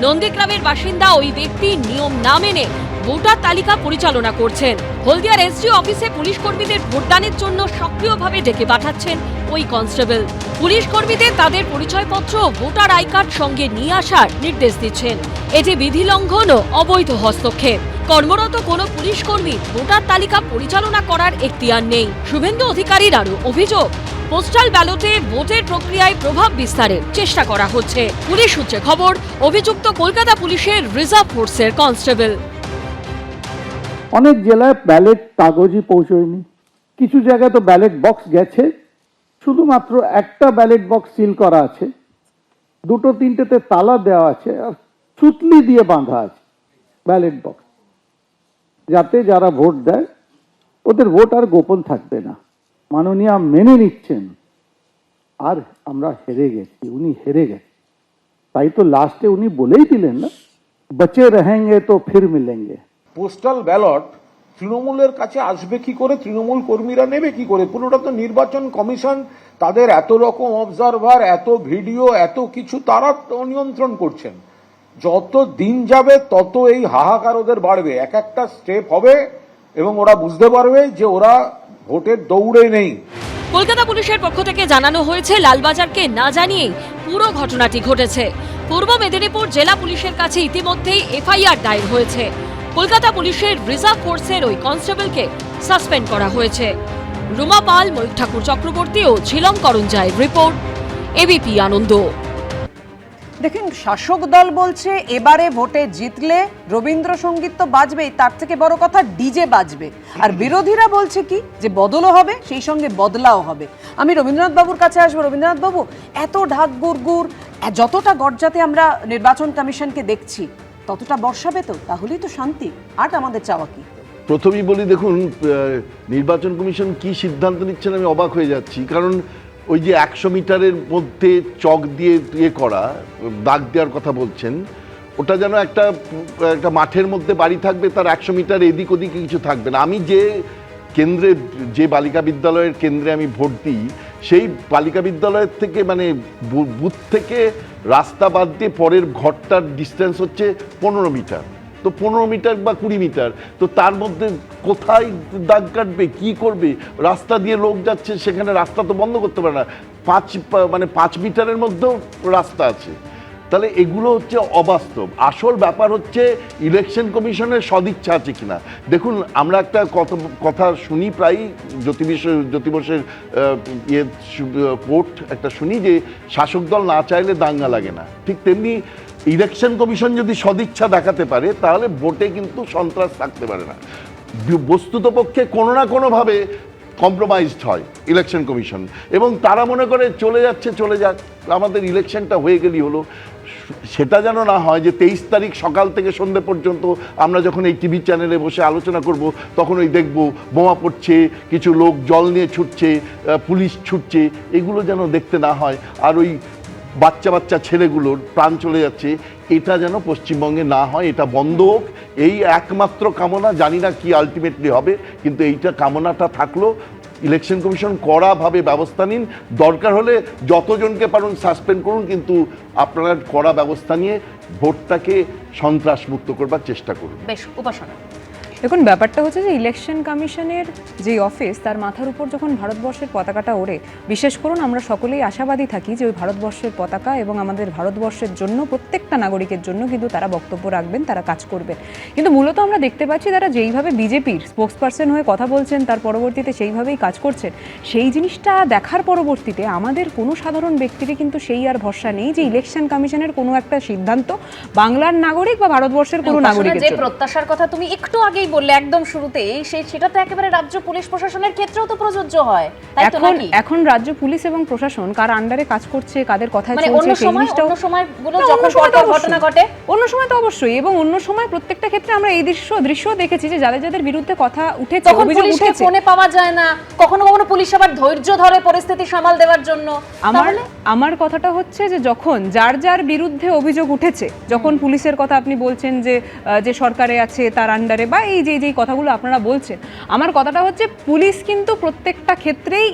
Speaker 14: নন্দীগ্রামের বাসিন্দা ওই ব্যক্তি নিয়ম না মেনে ভোটার তালিকা পরিচালনা করছেন। হলদিয়ার এসডিও অফিসে পুলিশ কর্মীদের ভোটদানের জন্য সক্রিয়ভাবে ডেকে পাঠাচ্ছেন ওই কনস্টেবল। পুলিশ কর্মীদের তাদের পরিচয়পত্র ও ভোটার আই কার্ড সঙ্গে নিয়ে আসার নির্দেশ দিচ্ছেন। এটি বিধি লঙ্ঘন ও অবৈধ হস্তক্ষেপ। কর্মরত কোনো পুলিশ কর্মী ভোটার তালিকা পরিচালনা করার এখতিয়ার নেই। শুভেন্দু অধিকারীর আরও অভিযোগ, পোস্টাল ব্যালটে ভোটের প্রক্রিয়ায় প্রভাব বিস্তারের চেষ্টা করা হচ্ছে। পুলিশ সূত্রে খবর, অভিযুক্ত কলকাতা পুলিশের রিজার্ভ ফোর্সের কনস্টেবল।
Speaker 17: অনেক জেলায় ব্যালট কাগজই পৌঁছয়নি, কিছু জায়গায় তো ব্যালট বক্স গেছে, শুধুমাত্র একটা ব্যালট বক্স সিল করা আছে, 2-3টেতে তালা দেওয়া আছে আর সুতলি দিয়ে বাঁধা আছে ব্যালট বক্স, যাতে যারা ভোট দেয় ওদের ভোট আর গোপন থাকবে না। মাননীয় মেনে নিচ্ছেন আর আমরা হেরে গেছি, উনি হেরে গেছে, তাই তো লাস্টে উনি বলেই দিলেন না, বচে রহেঙ্গে তো ফির মিলেঙ্গে।
Speaker 18: পোস্টাল ব্যালট তৃণমূলের কাছে আসবে কি করে, তৃণমূল কর্মীরা নেবে কি করে? পুরোটা তো নির্বাচন কমিশন, তাদের এত রকম অবজারভার, এত ভিডিও, এত কিছু তারা নিয়ন্ত্রণ করছেন। যত দিন যাবে তত এই হাহাকার ওদের বাড়বে, এক একটা স্টেপ হবে এবং ওরা বুঝতে পারবে যে ওরা ভোটের দৌড়ে নেই।
Speaker 14: কলকাতা পুলিশের পক্ষ থেকে জানানো হয়েছে, লালবাজারকে না জানিয়েই পুরো ঘটনাটি ঘটেছে। পূর্ব মেদিনীপুর জেলা পুলিশের কাছে ইতিমধ্যেই এফআইআর দায়ের হয়েছে। কলকাতা পুলিশের রিজার্ভ ফোর্সের ওই কনস্টেবলকে সাসপেন্ড করা হয়েছে। রুমা পাল, ময়ূর ঠাকুর চক্রবর্তী ও ঝিলম করঞ্জাইয়ের রিপোর্ট, এবিপি আনন্দ।
Speaker 1: দেখুন, শাসক দল বলছে এবারে ভোটে জিতলে রবীন্দ্রসঙ্গীত তো বাজবেই, তার থেকে বড় কথা ডিজে বাজবে। আর বিরোধীরা বলছে কি, যে বদলও হবে সেই সঙ্গে বদলাও হবে। আমি রবীন্দ্রনাথ বাবুর কাছে আসবো। রবীন্দ্রনাথ বাবু, এত ঢাক গুড়গুড়, যতটা গর্জাতে আমরা নির্বাচন কমিশনকে দেখছি ততটা বর্ষাবে তো, তাহলেই তো শান্তি। আর আমাদের চাওয়া কি?
Speaker 8: প্রথমেই বলি, দেখুন নির্বাচন কমিশন কি সিদ্ধান্ত নিচ্ছেন আমি অবাক হয়ে যাচ্ছি। কারণ ওই যে 100 মিটারের মধ্যে চক দিয়ে করা, দাগ দেওয়ার কথা বলছেন, ওটা যেন একটা মাঠের মধ্যে বাড়ি থাকবে, তার 100 মিটার এদিক ওদিকে কিছু থাকবে না। আমি যে কেন্দ্রে, যে বালিকা বিদ্যালয়ের কেন্দ্রে আমি ভোট দিই, সেই বালিকা বিদ্যালয়ের থেকে মানে বুথ থেকে রাস্তা বাদ দিয়ে পরের ঘরটার ডিস্টেন্স হচ্ছে 15 মিটার। তো 15 মিটার বা 20 মিটার, তো তার মধ্যে কোথায় দাগ কাটবে, কি করবে? রাস্তা দিয়ে লোক যাচ্ছে, সেখানে রাস্তা তো বন্ধ করতে পারে না। 5 মিটারের মধ্যেও রাস্তা আছে। তাহলে এগুলো হচ্ছে অবাস্তব। আসল ব্যাপার হচ্ছে ইলেকশন কমিশনের সদিচ্ছা আছে কিনা। দেখুন, আমরা একটা কথা শুনি প্রায়ই, জ্যোতি বসুর কোর্ট একটা শুনি যে শাসক দল না চাইলে দাঙ্গা লাগে না। ঠিক তেমনি ইলেকশন কমিশন যদি সদিচ্ছা দেখাতে পারে তাহলে ভোটে কিন্তু সন্ত্রাস থাকতে পারে না। বস্তুতপক্ষে কোনো না কোনোভাবে কম্প্রোমাইজড হয় ইলেকশন কমিশন, এবং তারা মনে করে চলে যাক, আমাদের ইলেকশনটা হয়ে গেলেই হলো। সেটা যেন না হয় যে 23 তারিখ সকাল থেকে সন্ধ্যে পর্যন্ত আমরা যখন এই টিভি চ্যানেলে বসে আলোচনা করব তখন ওই দেখব বোমা পড়ছে, কিছু লোক জল নিয়ে ছুটছে, পুলিশ ছুটছে, এগুলো যেন দেখতে না হয়। আর ওই বাচ্চা ছেলেগুলোর প্রাণ চলে যাচ্ছে, এটা যেন পশ্চিমবঙ্গে না হয়, এটা বন্ধ হোক, এই একমাত্র কামনা। জানি না কি আলটিমেটলি হবে, কিন্তু এইটা কামনাটা থাকলো। ইলেকশন কমিশন কড়াভাবে ব্যবস্থা নিন, দরকার হলে যতজনকে পারুন সাসপেন্ড করুন, কিন্তু আপনারা কড়া ব্যবস্থা নিয়ে ভোটটাকে সন্ত্রাসমুক্ত করবার চেষ্টা করুন।
Speaker 3: বেশ, উপাসনা।
Speaker 4: দেখুন, ব্যাপারটা হচ্ছে যে ইলেকশন কমিশনের যে অফিস, তার মাথার উপর যখন ভারতবর্ষের পতাকাটা ওড়ে, বিশেষ করুন আমরা সকলেই আশাবাদী থাকি যে ওই ভারতবর্ষের পতাকা এবং আমাদের ভারতবর্ষের জন্য, প্রত্যেকটা নাগরিকের জন্য কিন্তু তারা বক্তব্য রাখবেন, তারা কাজ করবেন। কিন্তু মূলত আমরা দেখতে পাচ্ছি তারা যেইভাবে বিজেপির স্পোক্সপারসন হয়ে কথা বলছেন, তার পরবর্তীতে সেইভাবেই কাজ করছেন। সেই জিনিসটা দেখার পরবর্তীতে আমাদের কোনো সাধারণ ব্যক্তিরই কিন্তু সেই আর ভরসা নেই যে ইলেকশন কমিশনের কোনো একটা সিদ্ধান্ত বাংলার নাগরিক বা ভারতবর্ষের কোনো নাগরিকের
Speaker 3: যে
Speaker 4: জন্য।
Speaker 3: প্রত্যাশার কথা তুমি একটু আগেই বললে একদম শুরুতেই, সেটা তো একেবারে রাজ্য পুলিশ প্রশাসনের ক্ষেত্রেও তো প্রযোজ্য হয়, তাই তো নাকি?
Speaker 4: এখন রাজ্য পুলিশ এবং প্রশাসন কার আন্ডারে কাজ করছে, কাদের কথায়
Speaker 3: মানে
Speaker 4: চলছে, সেই জিনিসটাও
Speaker 3: অন্য সময়গুলো যখন ঘটনা ঘটে,
Speaker 4: অন্য সময় তো অবশ্যই, এবং অন্য সময় প্রত্যেকটা ক্ষেত্রে আমরা এই দৃশ্য দেখেছি যে যাদের বিরুদ্ধে কথা উঠেছে, অভিযোগ উঠেছে,
Speaker 3: ফোনে পাওয়া যায় না, কখনো পুলিশ আবার ধৈর্য ধরে পরিস্থিতি সামাল দেওয়ার জন্য।
Speaker 4: আমার কথাটা হচ্ছে যে যখন যার বিরুদ্ধে অভিযোগ উঠেছে, যখন পুলিশের কথা আপনি বলছেন যে সরকারে আছে তার আন্ডারে, বা এই যে কথাগুলো আপনারা বলছেন, আমার কথাটা হচ্ছে পুলিশ কিন্তু প্রত্যেকটা ক্ষেত্রেই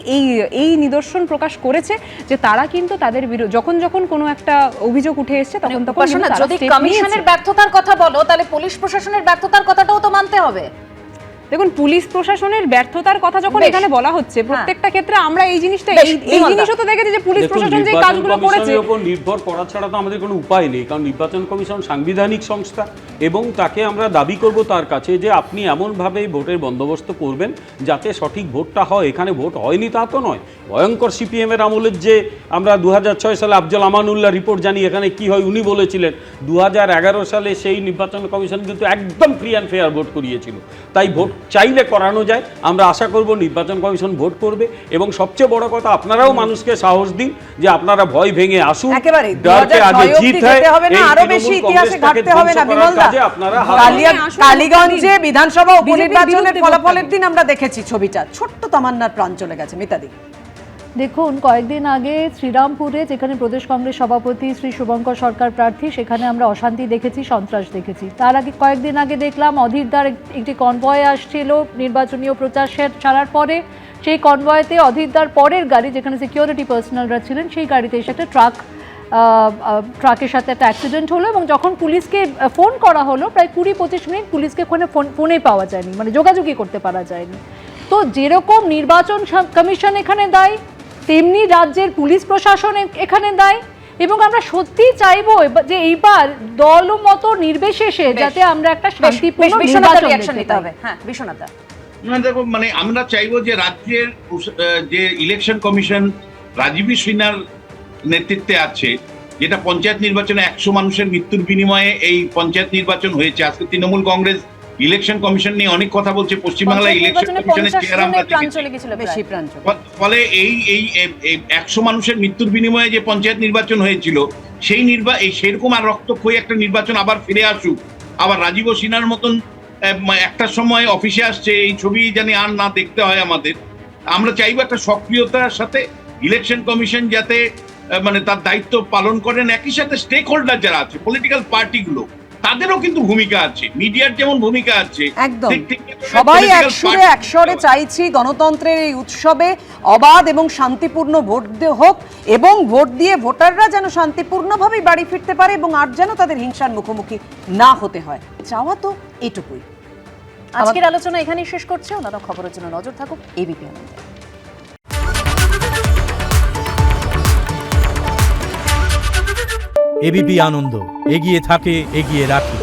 Speaker 4: এই নিদর্শন প্রকাশ করেছে যে তারা কিন্তু তাদের বিরুদ্ধে যখন কোনো একটা অভিযোগ উঠে এসেছে তখন
Speaker 3: যদি কমিশনের ব্যর্থতার কথা বলো, তাহলে পুলিশ প্রশাসনের ব্যর্থতার কথাটাও তো মানতে হবে।
Speaker 4: দেখুন, পুলিশ প্রশাসনের ব্যর্থতার কথা যখন এখানে বলা হচ্ছে, প্রত্যেকটা ক্ষেত্রে আমরা এই জিনিসও তো দেখেছি যে পুলিশ প্রশাসন যে কাজগুলো করেছে,
Speaker 5: এর উপর নির্ভর করা ছাড়া তো আমাদের কোনো উপায় নেই। কারণ নির্বাচন কমিশন সাংবিধানিক সংস্থা, এবং তাকে আমরা দাবি করব তার কাছে যে আপনি এমনভাবে ভোটের বন্দোবস্ত করবেন যাতে সঠিক ভোটটা হয়। এখানে ভোট হয়নি তা তো নয়, ভয়ঙ্কর সিপিএম এর আমলের যে আমরা 2006 সালে আফজল আমানুল্লাহ রিপোর্ট জানি এখানে কি হয়, উনি বলেছিলেন 2011 সালে সেই নির্বাচন কমিশন কিন্তু একদম ফ্রি অ্যান্ড ফেয়ার ভোট করিয়েছিল। তাই ভোট চাইলে করানো যায়। আমরা আশা করব নির্বাচন কমিশন ভোট করবে, এবং সবচেয়ে বড় কথা আপনারাও মানুষকে সাহস দিন যে আপনারা ভয় ভেঙে আসুন,
Speaker 1: একেবারে
Speaker 5: ডরকে আগে জিত হয়,
Speaker 1: আরো বেশি ইতিহাসে ঘাটতে হবে না। বিমলদা, কালিগঞ্জে বিধানসভা উপনির্বাচনের ফলাফলের দিন আমরা দেখেছি ছবিটা, ছোট্ট তামান্নার প্রাণ চলে গেছে। মিতাদি,
Speaker 2: দেখুন, কয়েকদিন আগে শ্রীরামপুরে, যেখানে প্রদেশ কংগ্রেস সভাপতি শ্রী শুভঙ্কর সরকার প্রার্থী, সেখানে আমরা অশান্তি দেখেছি, সন্ত্রাস দেখেছি। তার আগে কয়েকদিন আগে দেখলাম অধীরদার একটি কনভয় আসছিল নির্বাচনীয় প্রচার ছাড়ার পরে, সেই কনভয়েতে অধীরদার পরের গাড়ি, যেখানে সিকিউরিটি পার্সোনালরা ছিলেন, সেই গাড়িতে এসে একটা ট্রাকের সাথে একটা অ্যাক্সিডেন্ট হলো, এবং যখন পুলিশকে ফোন করা হলো প্রায় 20-25 মিনিট পুলিশকে ফোনে পাওয়া যায়নি, মানে যোগাযোগই করতে পারা যায়নি। তো যেরকম নির্বাচন কমিশন এখানে দায়ী, তেমনি রাজ্যের পুলিশ প্রশাসন এখানে দায়ী, এবং আমরা সত্যিই চাইবো যে এইবার দলমত নির্বিশেষে যাতে আমরা একটা শান্তিপূর্ণ নির্বাচন দিতে হবে।
Speaker 3: হ্যাঁ, বিশ্বনাথ,
Speaker 7: দেখো, মানে আমরা চাইবো যে রাজ্যের যে ইলেকশন কমিশন রাজীব সিনহার নেতৃত্বে আছে, যেটা পঞ্চায়েত নির্বাচনে 100 মানুষের মৃত্যুর বিনিময়ে এই পঞ্চায়েত নির্বাচন হয়েছে। আজকে তৃণমূল কংগ্রেস ইলেকশন কমিশন নিয়ে অনেক কথা বলছে, পশ্চিমবাংলা ইলেকশন কমিশনের চেহারা আমরা দেখেছি। ফলে এই 100 মানুষের মৃত্যুর বিনিময়ে যে পঞ্চায়েত নির্বাচন হয়েছিল, সেরকম আর রক্তক্ষয়ী একটা নির্বাচন আবার ফিরে আসুক। আবার রাজীব সিনহার মতন একটা সময় অফিসে আসছে, এই ছবি জানি আর না দেখতে হয় আমাদের। আমরা চাইবো একটা সক্রিয়তার সাথে ইলেকশন কমিশন যাতে মানে তার দায়িত্ব পালন করেন। একই সাথে স্টেক হোল্ডার যারা আছে, পলিটিক্যাল পার্টিগুলো, তাদেরও কিন্তু ভূমিকা আছে, মিডিয়ার যেমন ভূমিকা আছে।
Speaker 1: একদম, সবাই একসরে চাইছি গণতন্ত্রের এই উৎসবে অবাধ এবং শান্তিপূর্ণ ভোট হোক, এবং ভোট দিয়ে ভোটাররা যেন শান্তিপূর্ণভাবে বাড়ি ফিরতে পারে, এবং আর যেন তাদের হিংসার মুখোমুখি না হতে হয়। চাওয়া তো এটুকুই।
Speaker 3: আজকের আলোচনা এখানেই শেষ করছে। অন্যান্য খবরের জন্য নজর থাকুক এবিপি আনন্দে।
Speaker 19: এবিপি আনন্দ, এগিয়ে থাকে, এগিয়ে রাখে।